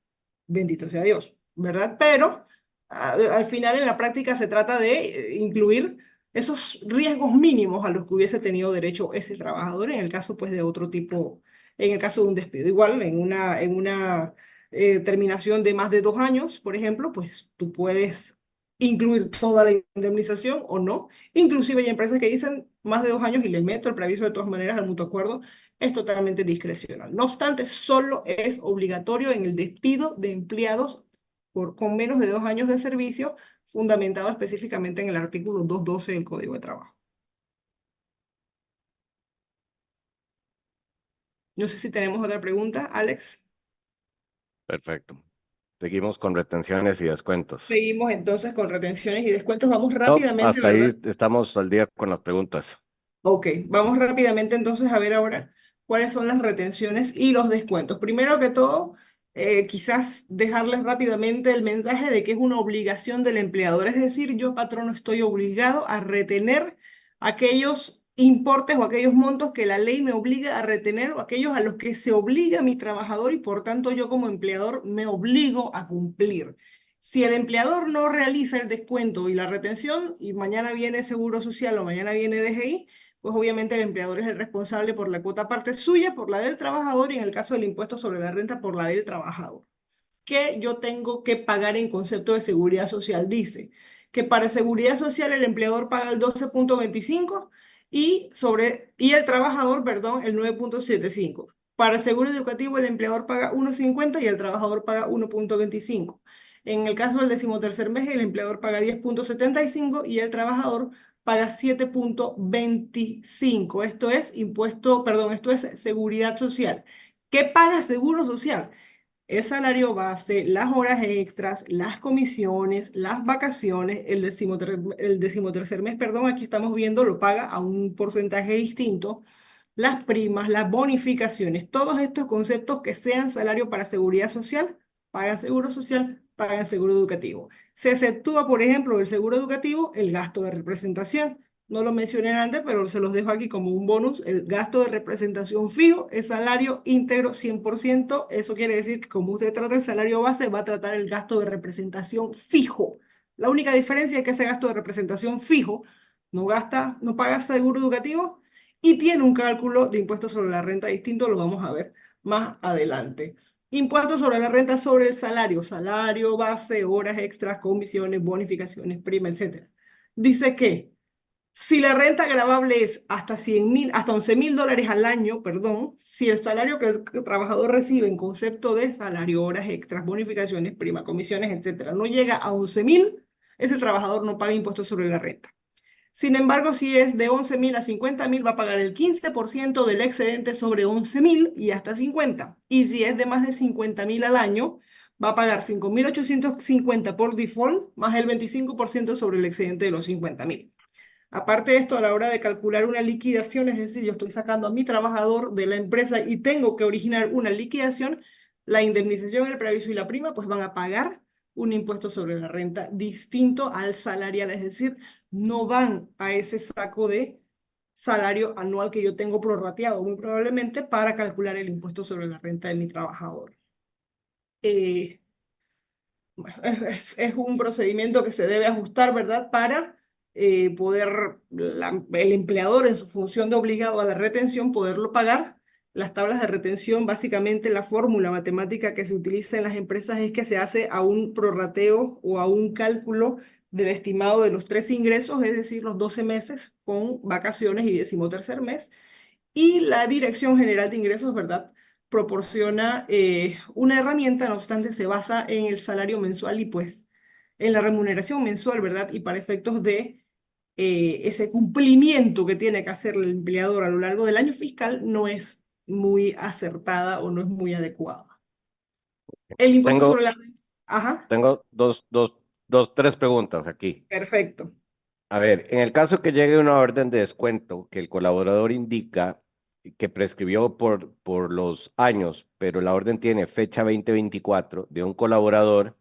bendito sea Dios, ¿verdad? Pero al final en la práctica se trata de incluir esos riesgos mínimos a los que hubiese tenido derecho ese trabajador en el caso pues de otro tipo, en el caso de un despido. Igual en una terminación de más de 2 años, por ejemplo, pues tú puedes incluir toda la indemnización o no. Inclusive hay empresas que dicen más de 2 años y le meto el preaviso de todas maneras al mutuo acuerdo. Es totalmente discrecional. No obstante, solo es obligatorio en el despido de empleados con menos de 2 años de servicio, fundamentado específicamente en el artículo 212 del Código de Trabajo. No sé si tenemos otra pregunta, Alex. Perfecto. Seguimos con retenciones y descuentos. Seguimos entonces con retenciones y descuentos. Vamos No, rápidamente, hasta ahí ¿verdad? estamos al día con las preguntas. Ok, vamos rápidamente entonces a ver ahora cuáles son las retenciones y los descuentos. Primero que todo, quizás dejarles rápidamente el mensaje de que es una obligación del empleador, es decir, yo patrono estoy obligado a retener aquellos importes o aquellos montos que la ley me obliga a retener o aquellos a los que se obliga mi trabajador y por tanto yo como empleador me obligo a cumplir. Si el empleador no realiza el descuento y la retención y mañana viene Seguro Social o mañana viene DGI, pues obviamente el empleador es el responsable por la cuota parte suya, por la del trabajador y en el caso del impuesto sobre la renta por la del trabajador. ¿Qué yo tengo que pagar en concepto de seguridad social? Dice que para seguridad social el empleador paga el 12,25 y el trabajador, perdón, el 9,75. Para seguro educativo el empleador paga 1,50 y el trabajador paga 1,25. En el caso del decimotercer mes el empleador paga 10,75 y el trabajador paga 7,25. Esto es impuesto, perdón, esto es seguridad social. ¿Qué paga seguro social? El salario base, las horas extras, las comisiones, las vacaciones, el decimotercer mes, perdón, aquí estamos viendo, lo paga a un porcentaje distinto, las primas, las bonificaciones, todos estos conceptos que sean salario para seguridad social, pagan seguro social, pagan seguro educativo. Se exceptúa, por ejemplo, del seguro educativo, el gasto de representación. No lo mencioné antes, pero se los dejo aquí como un bonus. El gasto de representación fijo es salario íntegro 100%. Eso quiere decir que como usted trata el salario base, va a tratar el gasto de representación fijo. La única diferencia es que ese gasto de representación fijo no paga seguro educativo y tiene un cálculo de impuestos sobre la renta distinto. Lo vamos a ver más adelante. Impuestos sobre la renta sobre el salario base, horas extras, comisiones, bonificaciones, prima, etc. Dice que si la renta gravable es hasta 100.000, hasta $11.000 al año, perdón, si el salario que el trabajador recibe en concepto de salario, horas extras, bonificaciones, prima, comisiones, etcétera, no llega a 11.000, ese trabajador no paga impuestos sobre la renta. Sin embargo, si es de 11.000 a 50.000, va a pagar el 15% del excedente sobre 11.000 y hasta 50. Y si es de más de 50.000 al año, va a pagar 5.850 por default, más el 25% sobre el excedente de los 50.000. Aparte de esto, a la hora de calcular una liquidación, es decir, yo estoy sacando a mi trabajador de la empresa y tengo que originar una liquidación, la indemnización, el preaviso y la prima, pues van a pagar un impuesto sobre la renta distinto al salarial, es decir, no van a ese saco de salario anual que yo tengo prorrateado, muy probablemente, para calcular el impuesto sobre la renta de mi trabajador. Eh, bueno, es un procedimiento que se debe ajustar, ¿verdad? Para poder el empleador en su función de obligado a la retención poderlo pagar. Las tablas de retención, básicamente la fórmula matemática que se utiliza en las empresas es que se hace a un prorrateo o a un cálculo del estimado de los 3 ingresos, es decir, los 12 meses con vacaciones y decimotercer mes. Y la Dirección General de Ingresos, ¿verdad? Proporciona una herramienta, no obstante, se basa en el salario mensual y pues en la remuneración mensual, ¿verdad? Y para efectos de ese cumplimiento que tiene que hacer el empleador a lo largo del año fiscal no es muy acertada o no es muy adecuada. El impuesto Tengo, sobre la... Ajá, tengo tres preguntas aquí. perfecto. A ver, en el caso que llegue una orden de descuento que el colaborador indica que prescribió por los años, pero la orden tiene fecha 2024 de un colaborador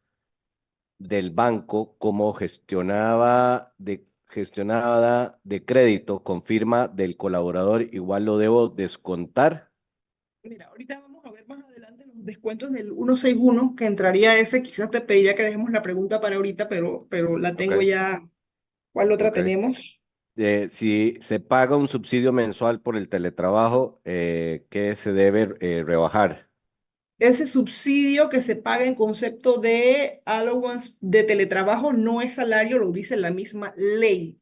del banco como gestionada de crédito con firma del colaborador, igual lo debo descontar. Mira, ahorita vamos a ver más adelante los descuentos del 161 que entraría ese. Quizás te pediría que dejemos la pregunta para ahorita, pero la Ok, tengo ya. ¿Cuál otra ok. tenemos? Si se paga un subsidio mensual por el teletrabajo, ¿qué se debe rebajar? Ese subsidio que se paga en concepto de allowance de teletrabajo no es salario, lo dice la misma ley.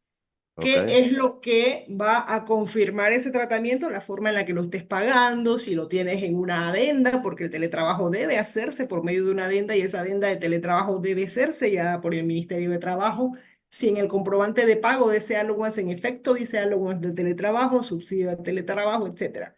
Ok, ¿Qué es lo que va a confirmar ese tratamiento? La forma en la que lo estés pagando, si lo tienes en una adenda, porque el teletrabajo debe hacerse por medio de una adenda y esa adenda de teletrabajo debe ser sellada por el Ministerio de Trabajo. Si en el comprobante de pago de ese allowance en efecto dice allowance de teletrabajo, subsidio de teletrabajo, etcétera.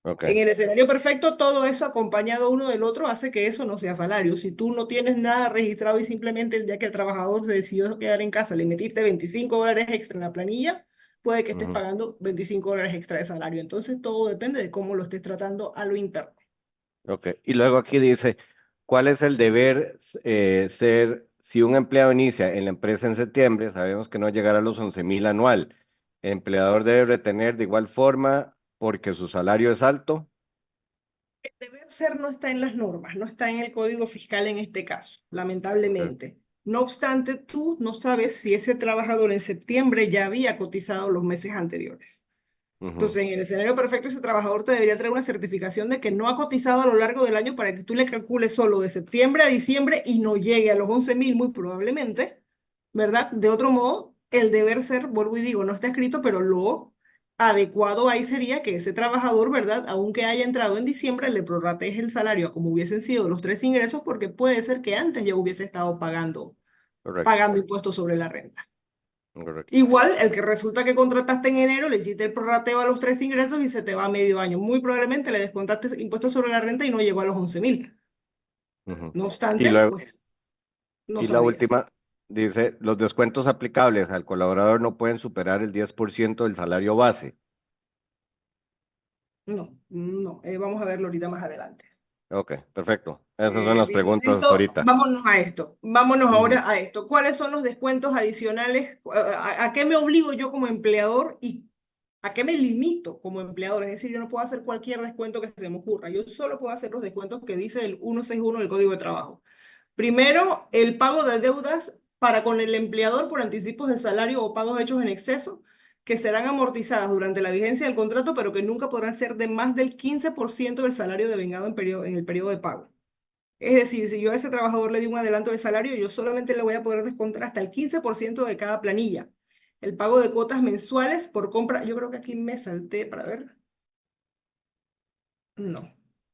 ok. En el escenario perfecto, todo eso acompañado uno del otro hace que eso no sea salario. Si tú no tienes nada registrado y simplemente el día que el trabajador se decidió quedar en casa le metiste $25 extra en la planilla, puede que estés Ujú, pagando $25 extra de salario. Entonces, todo depende de cómo lo estés tratando a lo interno. ok. Y luego aquí dice, ¿cuál es el deber ser si un empleado inicia en la empresa en septiembre? Sabemos que no llegará a los 11.000 anual. El empleador debe retener de igual forma porque su salario es alto. El deber ser no está en las normas, no está en el código fiscal en este caso, Ok, lamentablemente. No obstante, tú no sabes si ese trabajador en septiembre ya había cotizado los meses anteriores. ujú, Entonces, en el escenario perfecto, ese trabajador te debería traer una certificación de que no ha cotizado a lo largo del año para que tú le calcules solo de septiembre a diciembre y no llegue a los 11.000 muy probablemente, ¿verdad? De otro modo, el deber ser, vuelvo y digo, no está escrito, pero lo adecuado ahí sería que ese trabajador, ¿verdad? Aunque haya entrado en diciembre, le prorratees el salario a como hubiesen sido los tres ingresos, porque puede ser que antes ya hubiese estado correcto, pagando impuestos sobre la renta. correcto. Igual, el que resulta que contrataste en enero, le hiciste el prorrateo a los tres ingresos y se te va medio año. Muy probablemente le descontaste impuestos sobre la renta y no llegó a los 11.000. Ujú. No Y obstante, luego, pues no y la sabrías. última dice, los descuentos aplicables al colaborador no pueden superar el 10% del salario base. No, no. Vamos a verlo ahorita más adelante. Ok, perfecto. Esas son las Dicho preguntas hasta esto, ahorita. vámonos a esto. Vámonos Ujú, ahora a esto. ¿Cuáles son los descuentos adicionales? ¿A qué me obligo yo como empleador y a qué me limito como empleador? Es decir, yo no puedo hacer cualquier descuento que se me ocurra. Yo solo puedo hacer los descuentos que dice el 161 del Código de Trabajo. Primero, el pago de deudas para con el empleador por anticipos de salario o pagos hechos en exceso, que serán amortizadas durante la vigencia del contrato, pero que nunca podrán ser de más del 15% del salario devengado en el periodo de pago. Es decir, si yo a ese trabajador le di un adelanto de salario, yo solamente le voy a poder descontar hasta el 15% de cada planilla. El pago de cuotas mensuales por compra, yo creo que aquí me salté para ver. No,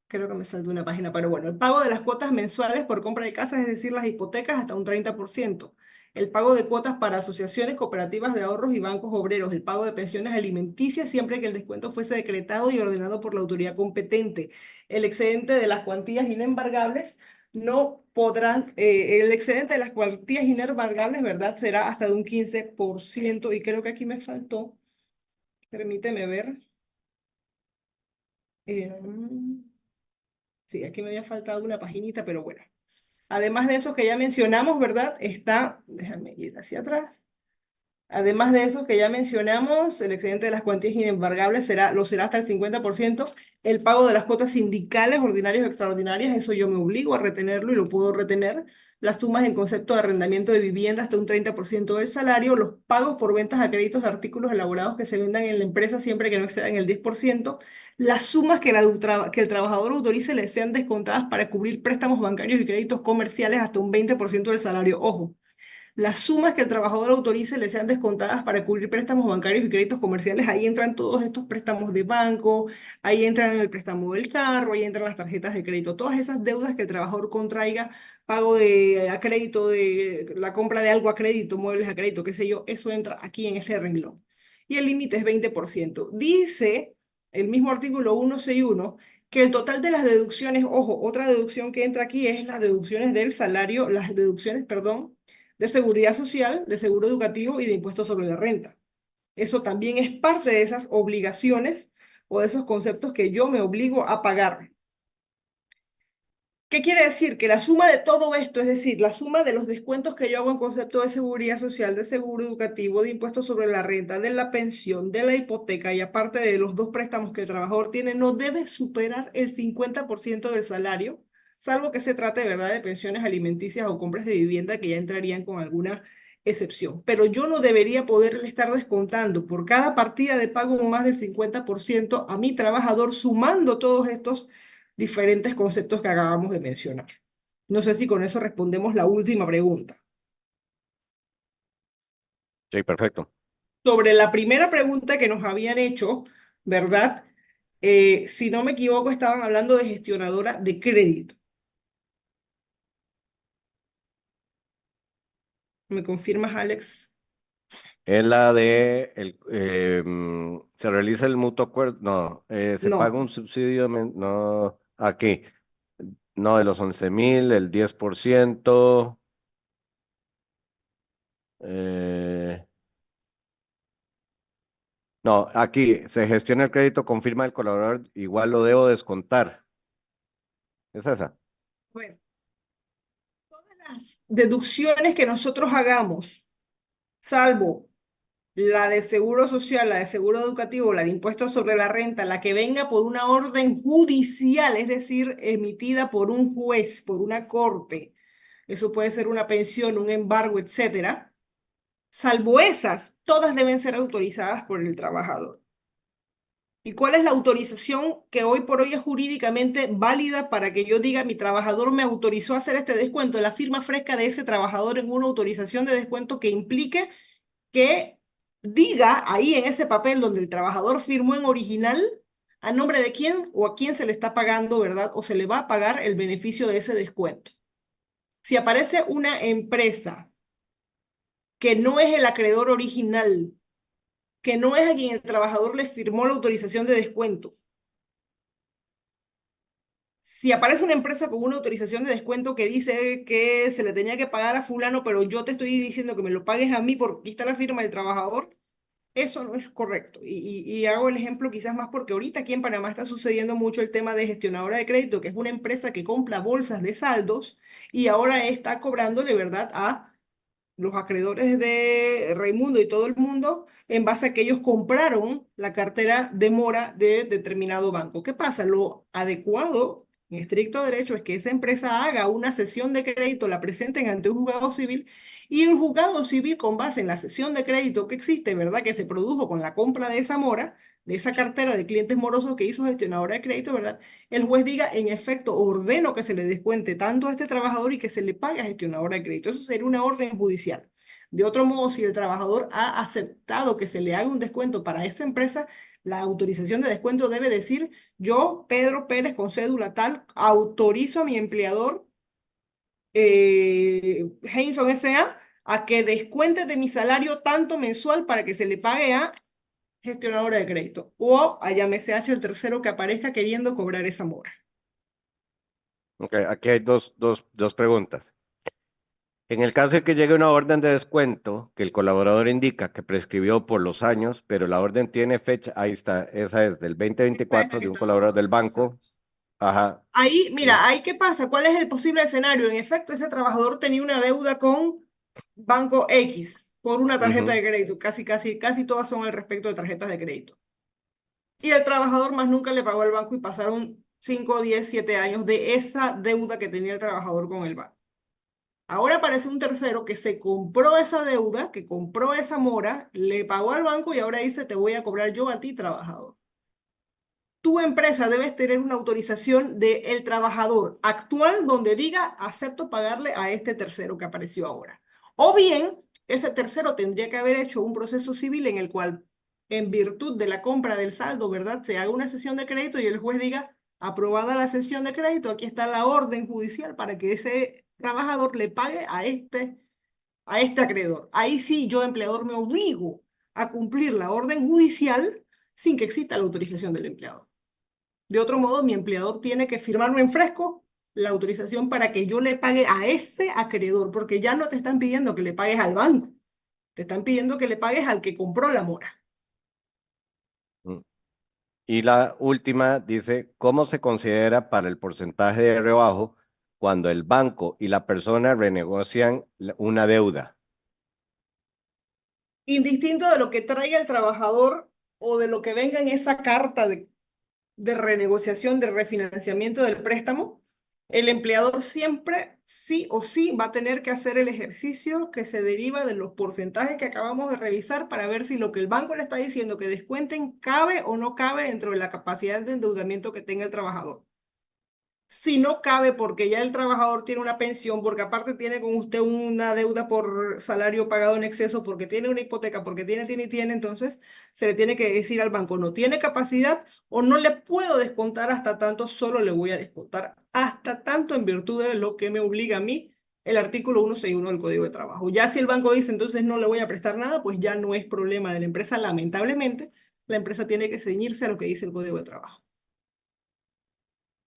creo que me salté una página, pero bueno, el pago de las cuotas mensuales por compra de casas, es decir, las hipotecas, hasta un 30%. El pago de cuotas para asociaciones, cooperativas de ahorros y bancos obreros. El pago de pensiones alimenticias siempre que el descuento fuese decretado y ordenado por la autoridad competente. El excedente de las cuantías inembargables no podrán, el excedente de las cuantías inembargables, ¿verdad? Será hasta de un 15% y creo que aquí me faltó, permíteme ver. eh, Sí, aquí me había faltado una paginita, pero bueno. Además de esos que ya mencionamos, ¿verdad? Está, déjame ir hacia atrás. Además de eso que ya mencionamos, el excedente de las cuantías inembargables lo será hasta el 50%. El pago de las cuotas sindicales, ordinarias o extraordinarias, eso yo me obligo a retenerlo y lo puedo retener. Las sumas en concepto de arrendamiento de vivienda hasta un 30% del salario. Los pagos por ventas a créditos de artículos elaborados que se vendan en la empresa siempre que no excedan el 10%. Las sumas que el trabajador autorice le sean descontadas para cubrir préstamos bancarios y créditos comerciales hasta un 20% del salario. Ojo. las sumas que el trabajador autorice le sean descontadas para cubrir préstamos bancarios y créditos comerciales. Ahí entran todos estos préstamos de banco, ahí entran el préstamo del carro, ahí entran las tarjetas de crédito, todas esas deudas que el trabajador contraiga, pago de a crédito, de la compra de algo a crédito, muebles a crédito, qué sé yo, eso entra aquí en ese renglón. Y el límite es 20%. Dice el mismo artículo 161 que el total de las deducciones, ojo, otra deducción que entra aquí es las deducciones del salario, las deducciones, perdón, de seguridad social, de seguro educativo y de impuestos sobre la renta. Eso también es parte de esas obligaciones o de esos conceptos que yo me obligo a pagar. ¿Qué quiere decir? Que la suma de todo esto, es decir, la suma de los descuentos que yo hago en concepto de seguridad social, de seguro educativo, de impuestos sobre la renta, de la pensión, de la hipoteca y aparte de los dos préstamos que el trabajador tiene, no debe superar el 50% del salario, salvo que se trate, ¿verdad?, de pensiones alimenticias o compras de vivienda que ya entrarían con alguna excepción. Pero yo no debería poderle estar descontando por cada partida de pago más del 50% a mi trabajador, sumando todos estos diferentes conceptos que acabamos de mencionar. No sé si con eso respondemos la última pregunta. Sí, perfecto. Sobre la primera pregunta que nos habían hecho, ¿verdad? Si no me equivoco, estaban hablando de gestionadora de crédito. ¿Me confirmas, Alex? Es la de, se realiza el mutuo acuerdo, no, se paga No. un subsidio, no, aquí, no, de los 11.000, el 10%, eh, no, aquí, se gestiona el crédito, confirma el colaborador, igual lo debo descontar. ¿Es esa? Bueno, todas las deducciones que nosotros hagamos, salvo la de seguro social, la de seguro educativo, la de impuestos sobre la renta, la que venga por una orden judicial, es decir, emitida por un juez, por una corte, eso puede ser una pensión, un embargo, etcétera, salvo esas, todas deben ser autorizadas por el trabajador. ¿Y cuál es la autorización que hoy por hoy es jurídicamente válida para que yo diga mi trabajador me autorizó a hacer este descuento? La firma fresca de ese trabajador en una autorización de descuento que implique que diga ahí en ese papel donde el trabajador firmó en original a nombre de quién o a quién se le está pagando, ¿verdad? O se le va a pagar el beneficio de ese descuento. Si aparece una empresa que no es el acreedor original, que no es a quien el trabajador le firmó la autorización de descuento, si aparece una empresa con una autorización de descuento que dice que se le tenía que pagar a fulano, pero yo te estoy diciendo que me lo pagues a mí porque aquí está la firma del trabajador, eso no es correcto. Y hago el ejemplo quizás más porque ahorita aquí en Panamá está sucediendo mucho el tema de gestionadora de crédito, que es una empresa que compra bolsas de saldos y ahora está cobrándole, ¿verdad?, a los acreedores de Raimundo y todo el mundo en base a que ellos compraron la cartera de mora de determinado banco. ¿Qué pasa? Lo adecuado, en estricto derecho, es que esa empresa haga una cesión de crédito, la presenten ante un juzgado civil y el juzgado civil, con base en la cesión de crédito que existe, ¿verdad?, que se produjo con la compra de esa mora, de esa cartera de clientes morosos que hizo gestionadora de crédito, ¿verdad?, el juez diga, en efecto, ordeno que se le descuente tanto a este trabajador y que se le pague a gestionadora de crédito. Eso sería una orden judicial. De otro modo, si el trabajador ha aceptado que se le haga un descuento para esa empresa, la autorización de descuento debe decir, yo, Pedro Pérez, con cédula tal, autorizo a mi empleador, Heinson S.A., que descuente de mi salario tanto mensual para que se le pague a gestionadora de crédito o a llámese H el tercero que aparezca queriendo cobrar esa mora. Ok, aquí hay dos preguntas. En el caso de que llegue una orden de descuento, que el colaborador indica que prescribió por los años, pero la orden tiene fecha, ahí está, esa es del Esta es 2024 la que de un estamos colaborador del hablando. banco. Exacto. Ajá. Ahí, Y, mira, ahí qué pasa, ¿cuál es el posible escenario? En efecto, ese trabajador tenía una deuda con Banco X por una tarjeta ujú, de crédito, casi todas son al respecto de tarjetas de crédito. Y el trabajador más nunca le pagó al banco y pasaron 5, 10, 7 años de esa deuda que tenía el trabajador con el banco. Ahora aparece un tercero que se compró esa deuda, que compró esa mora, le pagó al banco y ahora dice, te voy a cobrar yo a ti, trabajador. Tu empresa debe tener una autorización del trabajador actual donde diga, acepto pagarle a este tercero que apareció ahora. O bien, ese tercero tendría que haber hecho un proceso civil en el cual, en virtud de la compra del saldo, ¿verdad? Se haga una sesión de crédito y el juez diga, aprobada la sesión de crédito, aquí está la orden judicial para que ese trabajador le pague a este acreedor. Ahí sí, yo, empleador, me obligo a cumplir la orden judicial sin que exista la autorización del empleador. De otro modo, mi empleador tiene que firmarme en fresco la autorización para que yo le pague a ese acreedor, porque ya no te están pidiendo que le pagues al banco, te están pidiendo que le pagues al que compró la mora. Mm. Y la última dice, ¿cómo se considera para el porcentaje de rebajo cuando el banco y la persona renegocian una deuda? Indistinto de lo que traiga el trabajador o de lo que venga en esa carta de renegociación, de refinanciamiento del préstamo, el empleador siempre, sí o sí, va a tener que hacer el ejercicio que se deriva de los porcentajes que acabamos de revisar para ver si lo que el banco le está diciendo que descuenten cabe o no cabe dentro de la capacidad de endeudamiento que tenga el trabajador. Si no cabe porque ya el trabajador tiene una pensión, porque aparte tiene con usted una deuda por salario pagado en exceso, porque tiene una hipoteca, porque tiene, entonces se le tiene que decir al banco, no tiene capacidad o no le puedo descontar hasta tanto, solo le voy a descontar hasta tanto en virtud de lo que me obliga a mí el artículo 161 del Código de Trabajo. Ya si el banco dice, entonces no le voy a prestar nada, pues ya no es problema de la empresa, lamentablemente, la empresa tiene que ceñirse a lo que dice el Código de Trabajo.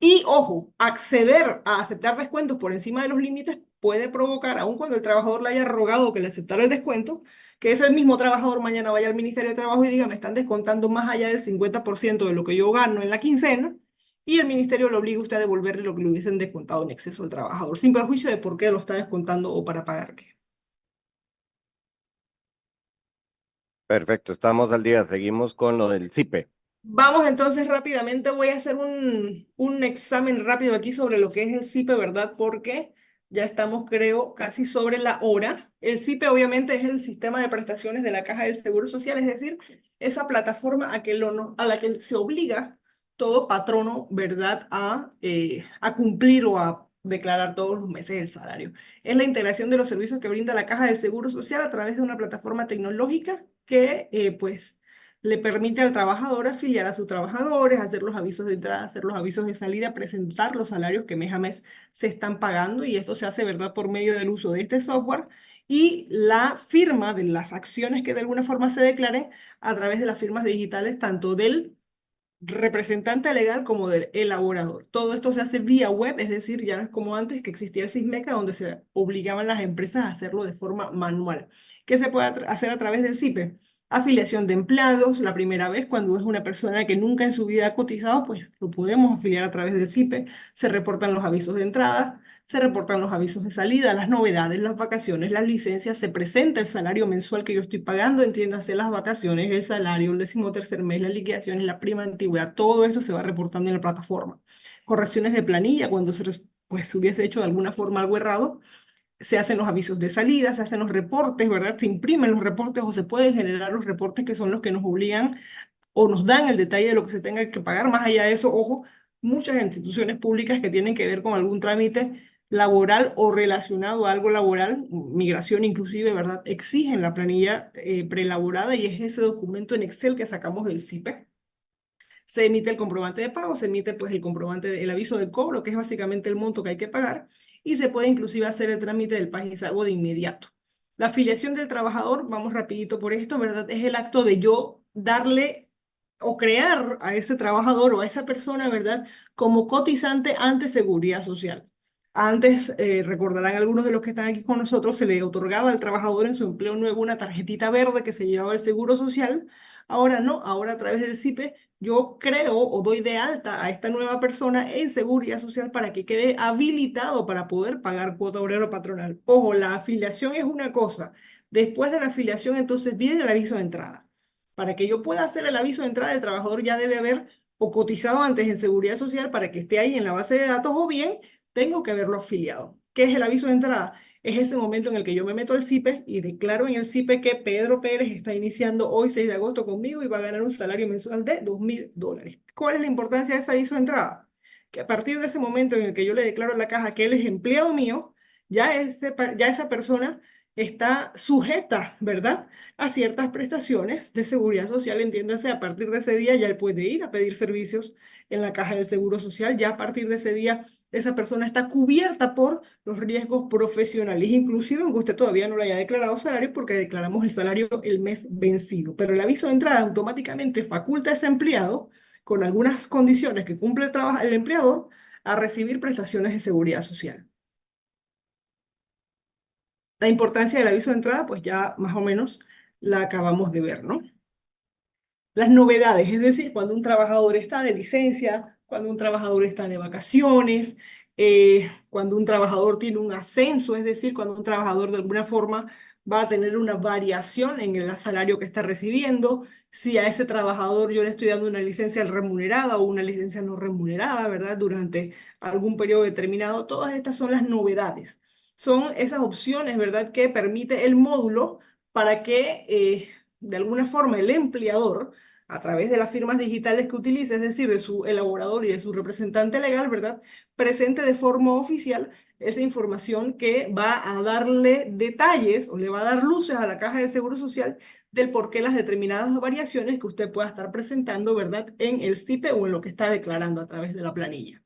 Y ojo, acceder a aceptar descuentos por encima de los límites puede provocar, aun cuando el trabajador le haya rogado que le aceptara el descuento, que ese mismo trabajador mañana vaya al Ministerio de Trabajo y diga, me están descontando más allá del 50% de lo que yo gano en la quincena, y el ministerio le obliga a usted a devolverle lo que le hubiesen descontado en exceso al trabajador, sin perjuicio de por qué lo está descontando o para pagar qué. Perfecto, estamos al día. Seguimos con lo del CIPE. Vamos entonces rápidamente, voy a hacer un examen rápido aquí sobre lo que es el CIPE, ¿verdad? Porque ya estamos, creo, casi sobre la hora. El CIPE obviamente es el sistema de prestaciones de la Caja del Seguro Social, es decir, esa plataforma a la que se obliga todo patrono, ¿verdad?, a cumplir o a declarar todos los meses el salario. Es la integración de los servicios que brinda la Caja del Seguro Social a través de una plataforma tecnológica que, pues, le permite al trabajador afiliar a sus trabajadores, hacer los avisos de entrada, hacer los avisos de salida, presentar los salarios que mes a mes se están pagando, y esto se hace, ¿verdad?, por medio del uso de este software y la firma de las acciones que de alguna forma se declaren a través de las firmas digitales, tanto del representante legal como del elaborador. Todo esto se hace vía web, es decir, ya no es como antes que existía el SISMECA, donde se obligaban las empresas a hacerlo de forma manual. ¿Qué se puede hacer a través del CIPE? Afiliación de empleados, la primera vez cuando es una persona que nunca en su vida ha cotizado, pues lo podemos afiliar a través del CIPE, se reportan los avisos de entrada, se reportan los avisos de salida, las novedades, las vacaciones, las licencias, se presenta el salario mensual que yo estoy pagando, entiéndase las vacaciones, el salario, el 13º mes, las liquidaciones, la prima de antigüedad, todo eso se va reportando en la plataforma. Correcciones de planilla, cuando pues, se hubiese hecho de alguna forma algo errado, se hacen los avisos de salida, se hacen los reportes, ¿verdad? Se imprimen los reportes o se pueden generar los reportes que son los que nos obligan o nos dan el detalle de lo que se tenga que pagar. Más allá de eso, ojo, muchas instituciones públicas que tienen que ver con algún trámite laboral o relacionado a algo laboral, migración inclusive, ¿verdad? Exigen la planilla preelaborada, y es ese documento en Excel que sacamos del CIPE. Se emite el comprobante de pago, se emite pues el comprobante, el aviso de cobro, que es básicamente el monto que hay que pagar, y se puede inclusive hacer el trámite del pago de inmediato. La afiliación del trabajador, vamos rapidito por esto, ¿verdad? Es el acto de yo darle o crear a ese trabajador o a esa persona, ¿verdad?, como cotizante ante Seguridad Social. Antes, recordarán algunos de los que están aquí con nosotros, se le otorgaba al trabajador en su empleo nuevo una tarjetita verde que se llevaba el Seguro Social. Ahora no, ahora a través del CIPE yo creo o doy de alta a esta nueva persona en Seguridad Social para que quede habilitado para poder pagar cuota obrero patronal. Ojo, la afiliación es una cosa. Después de la afiliación, entonces viene el aviso de entrada. Para que yo pueda hacer el aviso de entrada, el trabajador ya debe haber o cotizado antes en Seguridad Social para que esté ahí en la base de datos, o bien tengo que haberlo afiliado. ¿Qué es el aviso de entrada? Es ese momento en el que yo me meto al CIPE y declaro en el CIPE que Pedro Pérez está iniciando hoy 6 de agosto conmigo y va a ganar un salario mensual de $2.000. ¿Cuál es la importancia de ese aviso de entrada? Que a partir de ese momento en el que yo le declaro a la caja que él es empleado mío, ya esa persona está sujeta, ¿verdad?, a ciertas prestaciones de seguridad social. Entiéndase, a partir de ese día ya él puede ir a pedir servicios en la caja del Seguro Social. Ya a partir de ese día esa persona está cubierta por los riesgos profesionales, inclusive aunque usted todavía no le haya declarado salario, porque declaramos el salario el mes vencido. Pero el aviso de entrada automáticamente faculta a ese empleado, con algunas condiciones que cumple el empleador, a recibir prestaciones de seguridad social. La importancia del aviso de entrada, pues ya más o menos la acabamos de ver, ¿no? Las novedades, es decir, cuando un trabajador está de licencia, cuando un trabajador está de vacaciones, cuando un trabajador tiene un ascenso, es decir, cuando un trabajador de alguna forma va a tener una variación en el salario que está recibiendo, si a ese trabajador yo le estoy dando una licencia remunerada o una licencia no remunerada, ¿verdad?, durante algún periodo determinado. Todas estas son las novedades. Son esas opciones, ¿verdad?, que permite el módulo para que de alguna forma el empleador, a través de las firmas digitales que utilice, es decir, de su elaborador y de su representante legal, ¿verdad?, presente de forma oficial esa información que va a darle detalles o le va a dar luces a la Caja del Seguro Social del por qué las determinadas variaciones que usted pueda estar presentando, ¿verdad?, en el SIPE o en lo que está declarando a través de la planilla.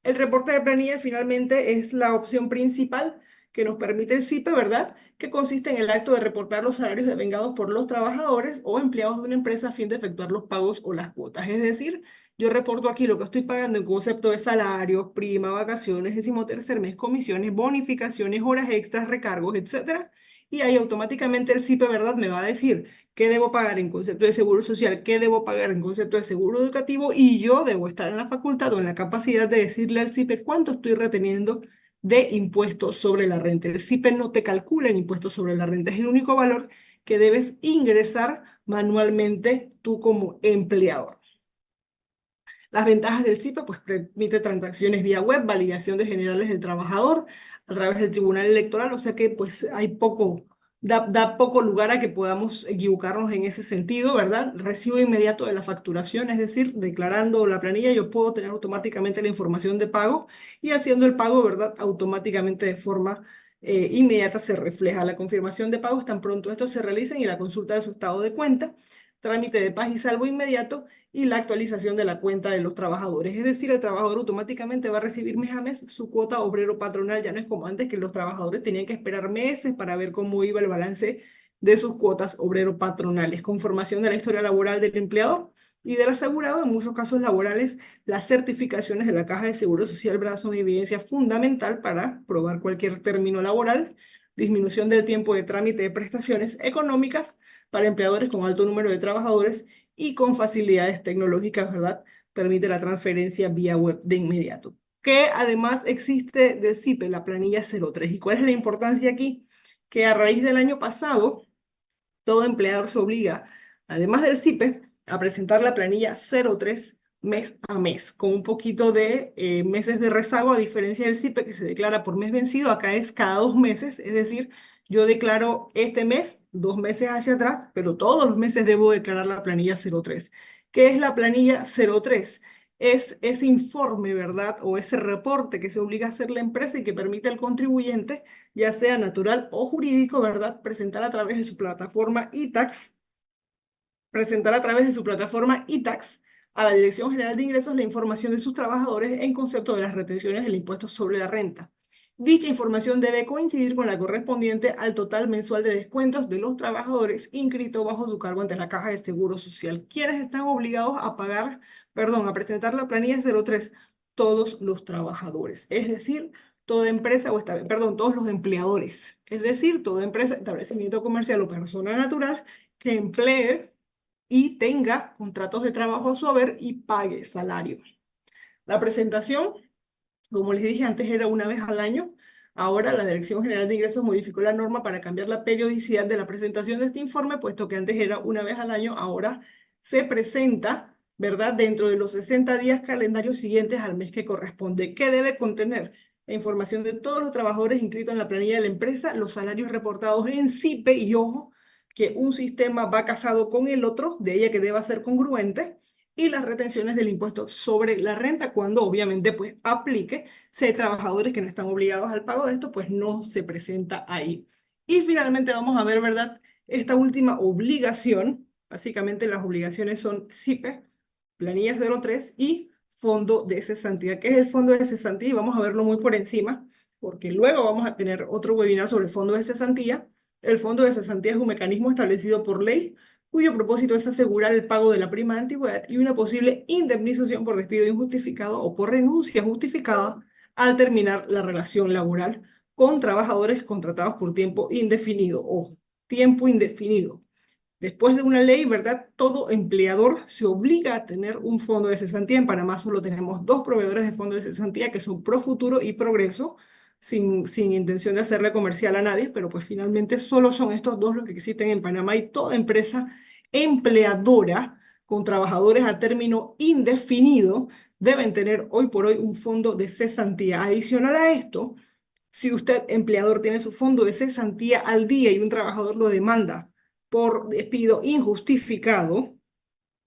El reporte de planilla finalmente es la opción principal que nos permite el SIPE, ¿verdad?, que consiste en el acto de reportar los salarios devengados por los trabajadores o empleados de una empresa a fin de efectuar los pagos o las cuotas. Es decir, yo reporto aquí lo que estoy pagando en concepto de salarios, prima, vacaciones, 13º mes, comisiones, bonificaciones, horas extras, recargos, etcétera. Y ahí automáticamente el SIPE, ¿verdad?, me va a decir qué debo pagar en concepto de seguro social, qué debo pagar en concepto de seguro educativo, y yo debo estar en la facultad o en la capacidad de decirle al SIPE cuánto estoy reteniendo de impuestos sobre la renta. El SIPE no te calcula el impuesto sobre la renta, es el único valor que debes ingresar manualmente tú como empleador. Las ventajas del SIPE, pues permite transacciones vía web, validación de generales del trabajador a través del Tribunal Electoral, o sea que pues hay da poco lugar a que podamos equivocarnos en ese sentido, ¿verdad? Recibo inmediato de la facturación, es decir, declarando la planilla, yo puedo tener automáticamente la información de pago, y haciendo el pago, ¿verdad?, automáticamente de forma inmediata se refleja la confirmación de pagos tan pronto estos se realicen y la consulta de su estado de cuenta, trámite de paz y salvo inmediato y la actualización de la cuenta de los trabajadores. Es decir, el trabajador automáticamente va a recibir mes a mes su cuota obrero patronal. Ya no es como antes, que los trabajadores tenían que esperar meses para ver cómo iba el balance de sus cuotas obrero patronales. Conformación de la historia laboral del empleador y del asegurado. En muchos casos laborales, las certificaciones de la Caja de Seguro Social, ¿verdad?, son evidencia fundamental para probar cualquier término laboral. Disminución del tiempo de trámite de prestaciones económicas para empleadores con alto número de trabajadores y con facilidades tecnológicas, ¿verdad? Permite la transferencia vía web de inmediato. Que además existe del SIPE, la planilla 03. ¿Y cuál es la importancia aquí? Que a raíz del año pasado, todo empleador se obliga, además del SIPE, a presentar la planilla 03 mes a mes, con un poquito de meses de rezago, a diferencia del SIPE, que se declara por mes vencido. Acá es cada 2 meses, es decir, yo declaro este mes, 2 meses hacia atrás, pero todos los meses debo declarar la planilla 03. ¿Qué es la planilla 03? Es ese informe, ¿verdad?, o ese reporte que se obliga a hacer la empresa y que permite al contribuyente, ya sea natural o jurídico, ¿verdad?, presentar a través de su plataforma iTax, a la Dirección General de Ingresos la información de sus trabajadores en concepto de las retenciones del impuesto sobre la renta. Dicha información debe coincidir con la correspondiente al total mensual de descuentos de los trabajadores inscritos bajo su cargo ante la Caja de Seguro Social. ¿Quiénes están obligados a a presentar la planilla 03? Todos los trabajadores, es decir, toda empresa todos los empleadores, es decir, toda empresa, establecimiento comercial o persona natural que emplee y tenga contratos de trabajo a su haber y pague salario. La presentación, como les dije antes, era una vez al año. Ahora la Dirección General de Ingresos modificó la norma para cambiar la periodicidad de la presentación de este informe, puesto que antes era una vez al año, ahora se presenta, ¿verdad?, dentro de los 60 días calendarios siguientes al mes que corresponde. ¿Qué debe contener? La información de todos los trabajadores inscritos en la planilla de la empresa, los salarios reportados en SIPE, y ojo, que un sistema va casado con el otro, de ella que deba ser congruente, y las retenciones del impuesto sobre la renta, cuando obviamente pues aplique. Si hay trabajadores que no están obligados al pago de esto, pues no se presenta ahí. Y finalmente vamos a ver, ¿verdad? Esta última obligación, básicamente las obligaciones son CIPE, planilla 03 y fondo de cesantía. ¿Qué es el fondo de cesantía? Y vamos a verlo muy por encima, porque luego vamos a tener otro webinar sobre el fondo de cesantía. El fondo de cesantía es un mecanismo establecido por ley, cuyo propósito es asegurar el pago de la prima de antigüedad y una posible indemnización por despido injustificado o por renuncia justificada al terminar la relación laboral con trabajadores contratados por tiempo indefinido. Ojo, tiempo indefinido. Después de una ley, ¿verdad? Todo empleador se obliga a tener un fondo de cesantía. En Panamá solo tenemos dos proveedores de fondo de cesantía, que son Profuturo y Progreso, sin intención de hacerle comercial a nadie, pero pues finalmente solo son estos dos los que existen en Panamá y toda empresa empleadora con trabajadores a término indefinido deben tener hoy por hoy un fondo de cesantía. Adicional a esto, si usted, empleador, tiene su fondo de cesantía al día y un trabajador lo demanda por despido injustificado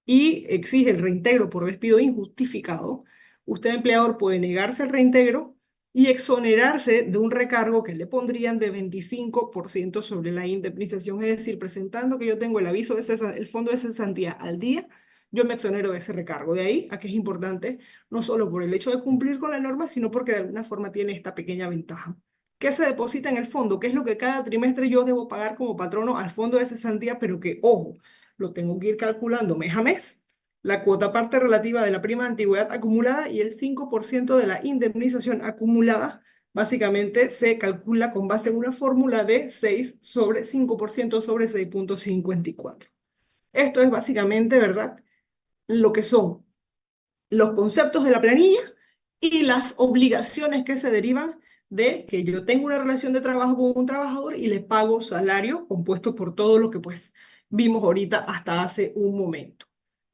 y exige el reintegro por despido injustificado, usted, empleador, puede negarse al reintegro y exonerarse de un recargo que le pondrían de 25% sobre la indemnización. Es decir, presentando que yo tengo el aviso de el fondo de cesantía al día, yo me exonero de ese recargo. De ahí a que es importante, no solo por el hecho de cumplir con la norma, sino porque de alguna forma tiene esta pequeña ventaja. ¿Qué se deposita en el fondo? ¿Qué es lo que cada trimestre yo debo pagar como patrono al fondo de cesantía? Pero que, ojo, lo tengo que ir calculando mes a mes. La cuota parte relativa de la prima de antigüedad acumulada y el 5% de la indemnización acumulada básicamente se calcula con base en una fórmula de 6 sobre 5% sobre 6,54. Esto es básicamente, ¿verdad?, lo que son los conceptos de la planilla y las obligaciones que se derivan de que yo tengo una relación de trabajo con un trabajador y le pago salario compuesto por todo lo que pues vimos ahorita hasta hace un momento.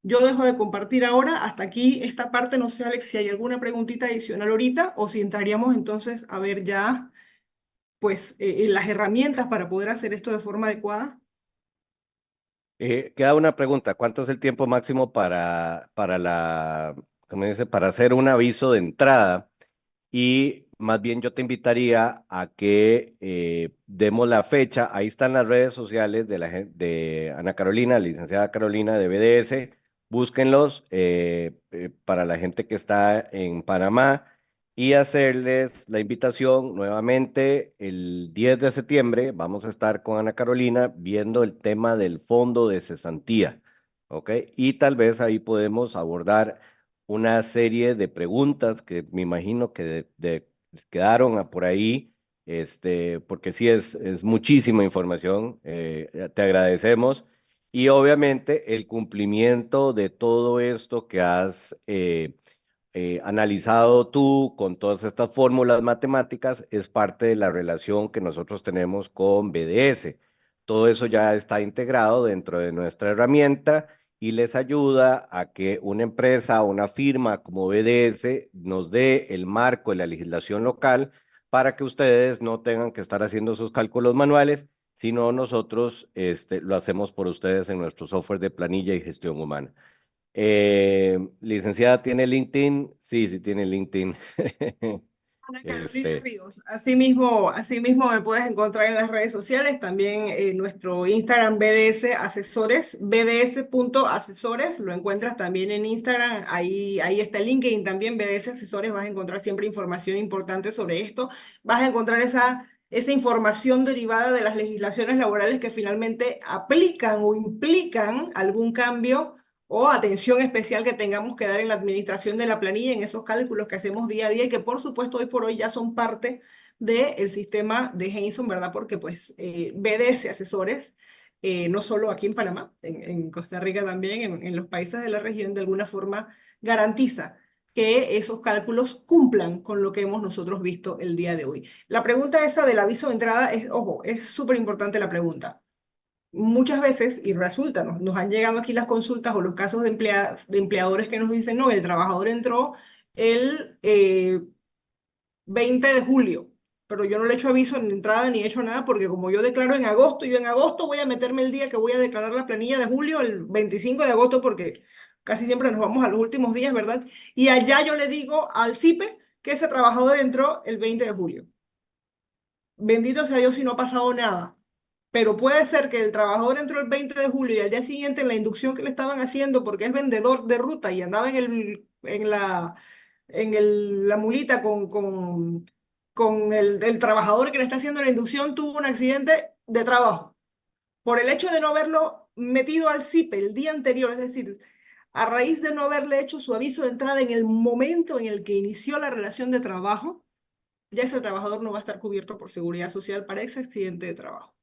Yo dejo de compartir ahora, hasta aquí esta parte. No sé, Alex, si hay alguna preguntita adicional ahorita o si entraríamos entonces a ver ya pues las herramientas para poder hacer esto de forma adecuada. Queda una pregunta, ¿cuánto es el tiempo máximo ¿cómo dice? Para hacer un aviso de entrada? Y más bien yo te invitaría a que demos la fecha. Ahí están las redes sociales de Ana Carolina, licenciada Carolina de BDS. Búsquenlos para la gente que está en Panamá y hacerles la invitación nuevamente el 10 de septiembre. Vamos a estar con Ana Carolina viendo el tema del fondo de cesantía, ¿ok? Y tal vez ahí podemos abordar una serie de preguntas que me imagino que quedaron por ahí, porque sí es muchísima información, te agradecemos. Y obviamente el cumplimiento de todo esto que has analizado tú con todas estas fórmulas matemáticas es parte de la relación que nosotros tenemos con BDS. Todo eso ya está integrado dentro de nuestra herramienta y les ayuda a que una empresa o una firma como BDS nos dé el marco de la legislación local para que ustedes no tengan que estar haciendo sus cálculos manuales, sino nosotros lo hacemos por ustedes en nuestro software de planilla y gestión humana. Licenciada, ¿tiene LinkedIn? Sí, sí tiene LinkedIn. Ana Carolina Este, Ríos. Así mismo me puedes encontrar en las redes sociales, también en nuestro Instagram BDS Asesores, bds.asesores, lo encuentras también en Instagram, ahí está el LinkedIn también, BDS Asesores, vas a encontrar siempre información importante sobre esto, vas a encontrar esa información derivada de las legislaciones laborales que finalmente aplican o implican algún cambio o atención especial que tengamos que dar en la administración de la planilla, en esos cálculos que hacemos día a día y que por supuesto hoy por hoy ya son parte del sistema de Jason, ¿verdad? Porque pues BDS Asesores, no solo aquí en Panamá, en Costa Rica también, en los países de la región, de alguna forma garantiza que esos cálculos cumplan con lo que hemos nosotros visto el día de hoy. La pregunta esa del aviso de entrada es, ojo, es súper importante la pregunta. Muchas veces, y resulta, nos han llegado aquí las consultas o los casos de empleadores que nos dicen, no, el trabajador entró el 20 de julio, pero yo no le he hecho aviso en entrada ni he hecho nada porque como yo declaro en agosto, yo en agosto voy a meterme el día que voy a declarar la planilla de julio, el 25 de agosto, porque casi siempre nos vamos a los últimos días, ¿verdad? Y allá yo le digo al CIPE que ese trabajador entró el 20 de julio. bendito sea Dios si no ha pasado nada. Pero puede ser que el trabajador entró el 20 de julio y al día siguiente en la inducción que le estaban haciendo, porque es vendedor de ruta y andaba la mulita con el trabajador que le está haciendo la inducción, tuvo un accidente de trabajo. Por el hecho de no haberlo metido al CIPE el día anterior, es decir, a raíz de no haberle hecho su aviso de entrada en el momento en el que inició la relación de trabajo, ya ese trabajador no va a estar cubierto por seguridad social para ese accidente de trabajo.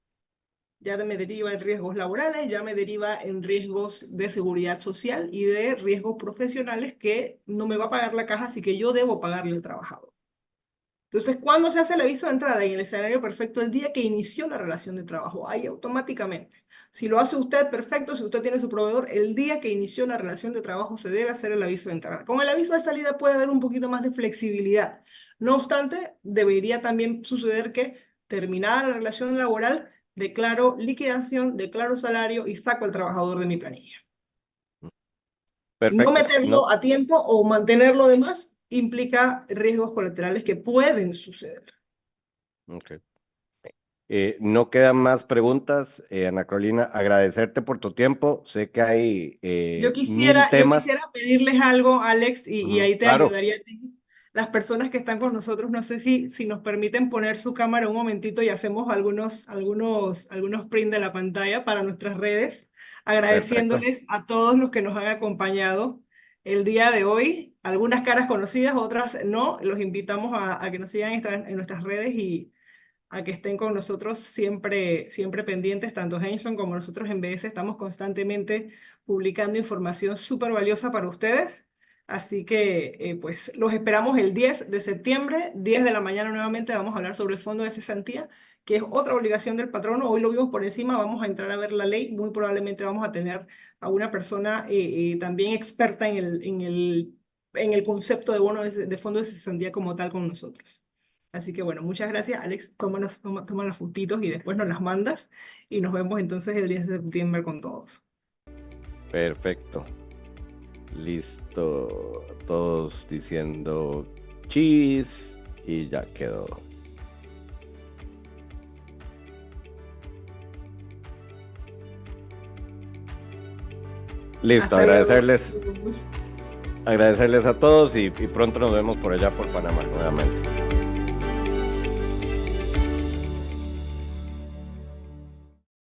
Ya me deriva en riesgos laborales, ya me deriva en riesgos de seguridad social y de riesgos profesionales que no me va a pagar la caja, así que yo debo pagarle al trabajador. Entonces, ¿cuándo se hace el aviso de entrada? En el escenario perfecto, el día que inició la relación de trabajo, ahí automáticamente. Si lo hace usted, perfecto. Si usted tiene su proveedor, el día que inició la relación de trabajo se debe hacer el aviso de entrada. Con el aviso de salida puede haber un poquito más de flexibilidad. No obstante, debería también suceder que terminada la relación laboral, declaro liquidación, declaro salario y saco al trabajador de mi planilla. No Perfecto. meterlo No, a tiempo o mantenerlo de más implica riesgos colaterales que pueden suceder. ok. No quedan más preguntas. Ana Carolina, agradecerte por tu tiempo. Sé que hay mil Yo temas. quisiera pedirles algo, Alex, y Ujú, ahí te claro, ayudaría a ti. Las personas que están con nosotros, no sé si nos permiten poner su cámara un momentito y hacemos algunos print de la pantalla para nuestras redes, perfecto. agradeciéndoles a todos los que nos han acompañado el día de hoy. Algunas caras conocidas, otras no. Los invitamos a que nos sigan en nuestras redes y a que estén con nosotros siempre, siempre pendientes, tanto Henson como nosotros en BS estamos constantemente publicando información súper valiosa para ustedes. Así que pues los esperamos el 10 de septiembre, 10 de la mañana nuevamente vamos a hablar sobre el fondo de cesantía, que es otra obligación del patrono. Hoy lo vimos por encima, vamos a entrar a ver la ley, muy probablemente vamos a tener a una persona también experta en el concepto de bono de fondo de cesantía como tal con nosotros. Así que bueno, muchas gracias, Alex. Toma las fotitos y después nos las mandas. Y nos vemos entonces el 10 de septiembre con todos. Perfecto. Listo. Todos diciendo cheese y ya quedó. Listo, Hasta luego. agradecerles a todos y pronto nos vemos por allá por Panamá nuevamente.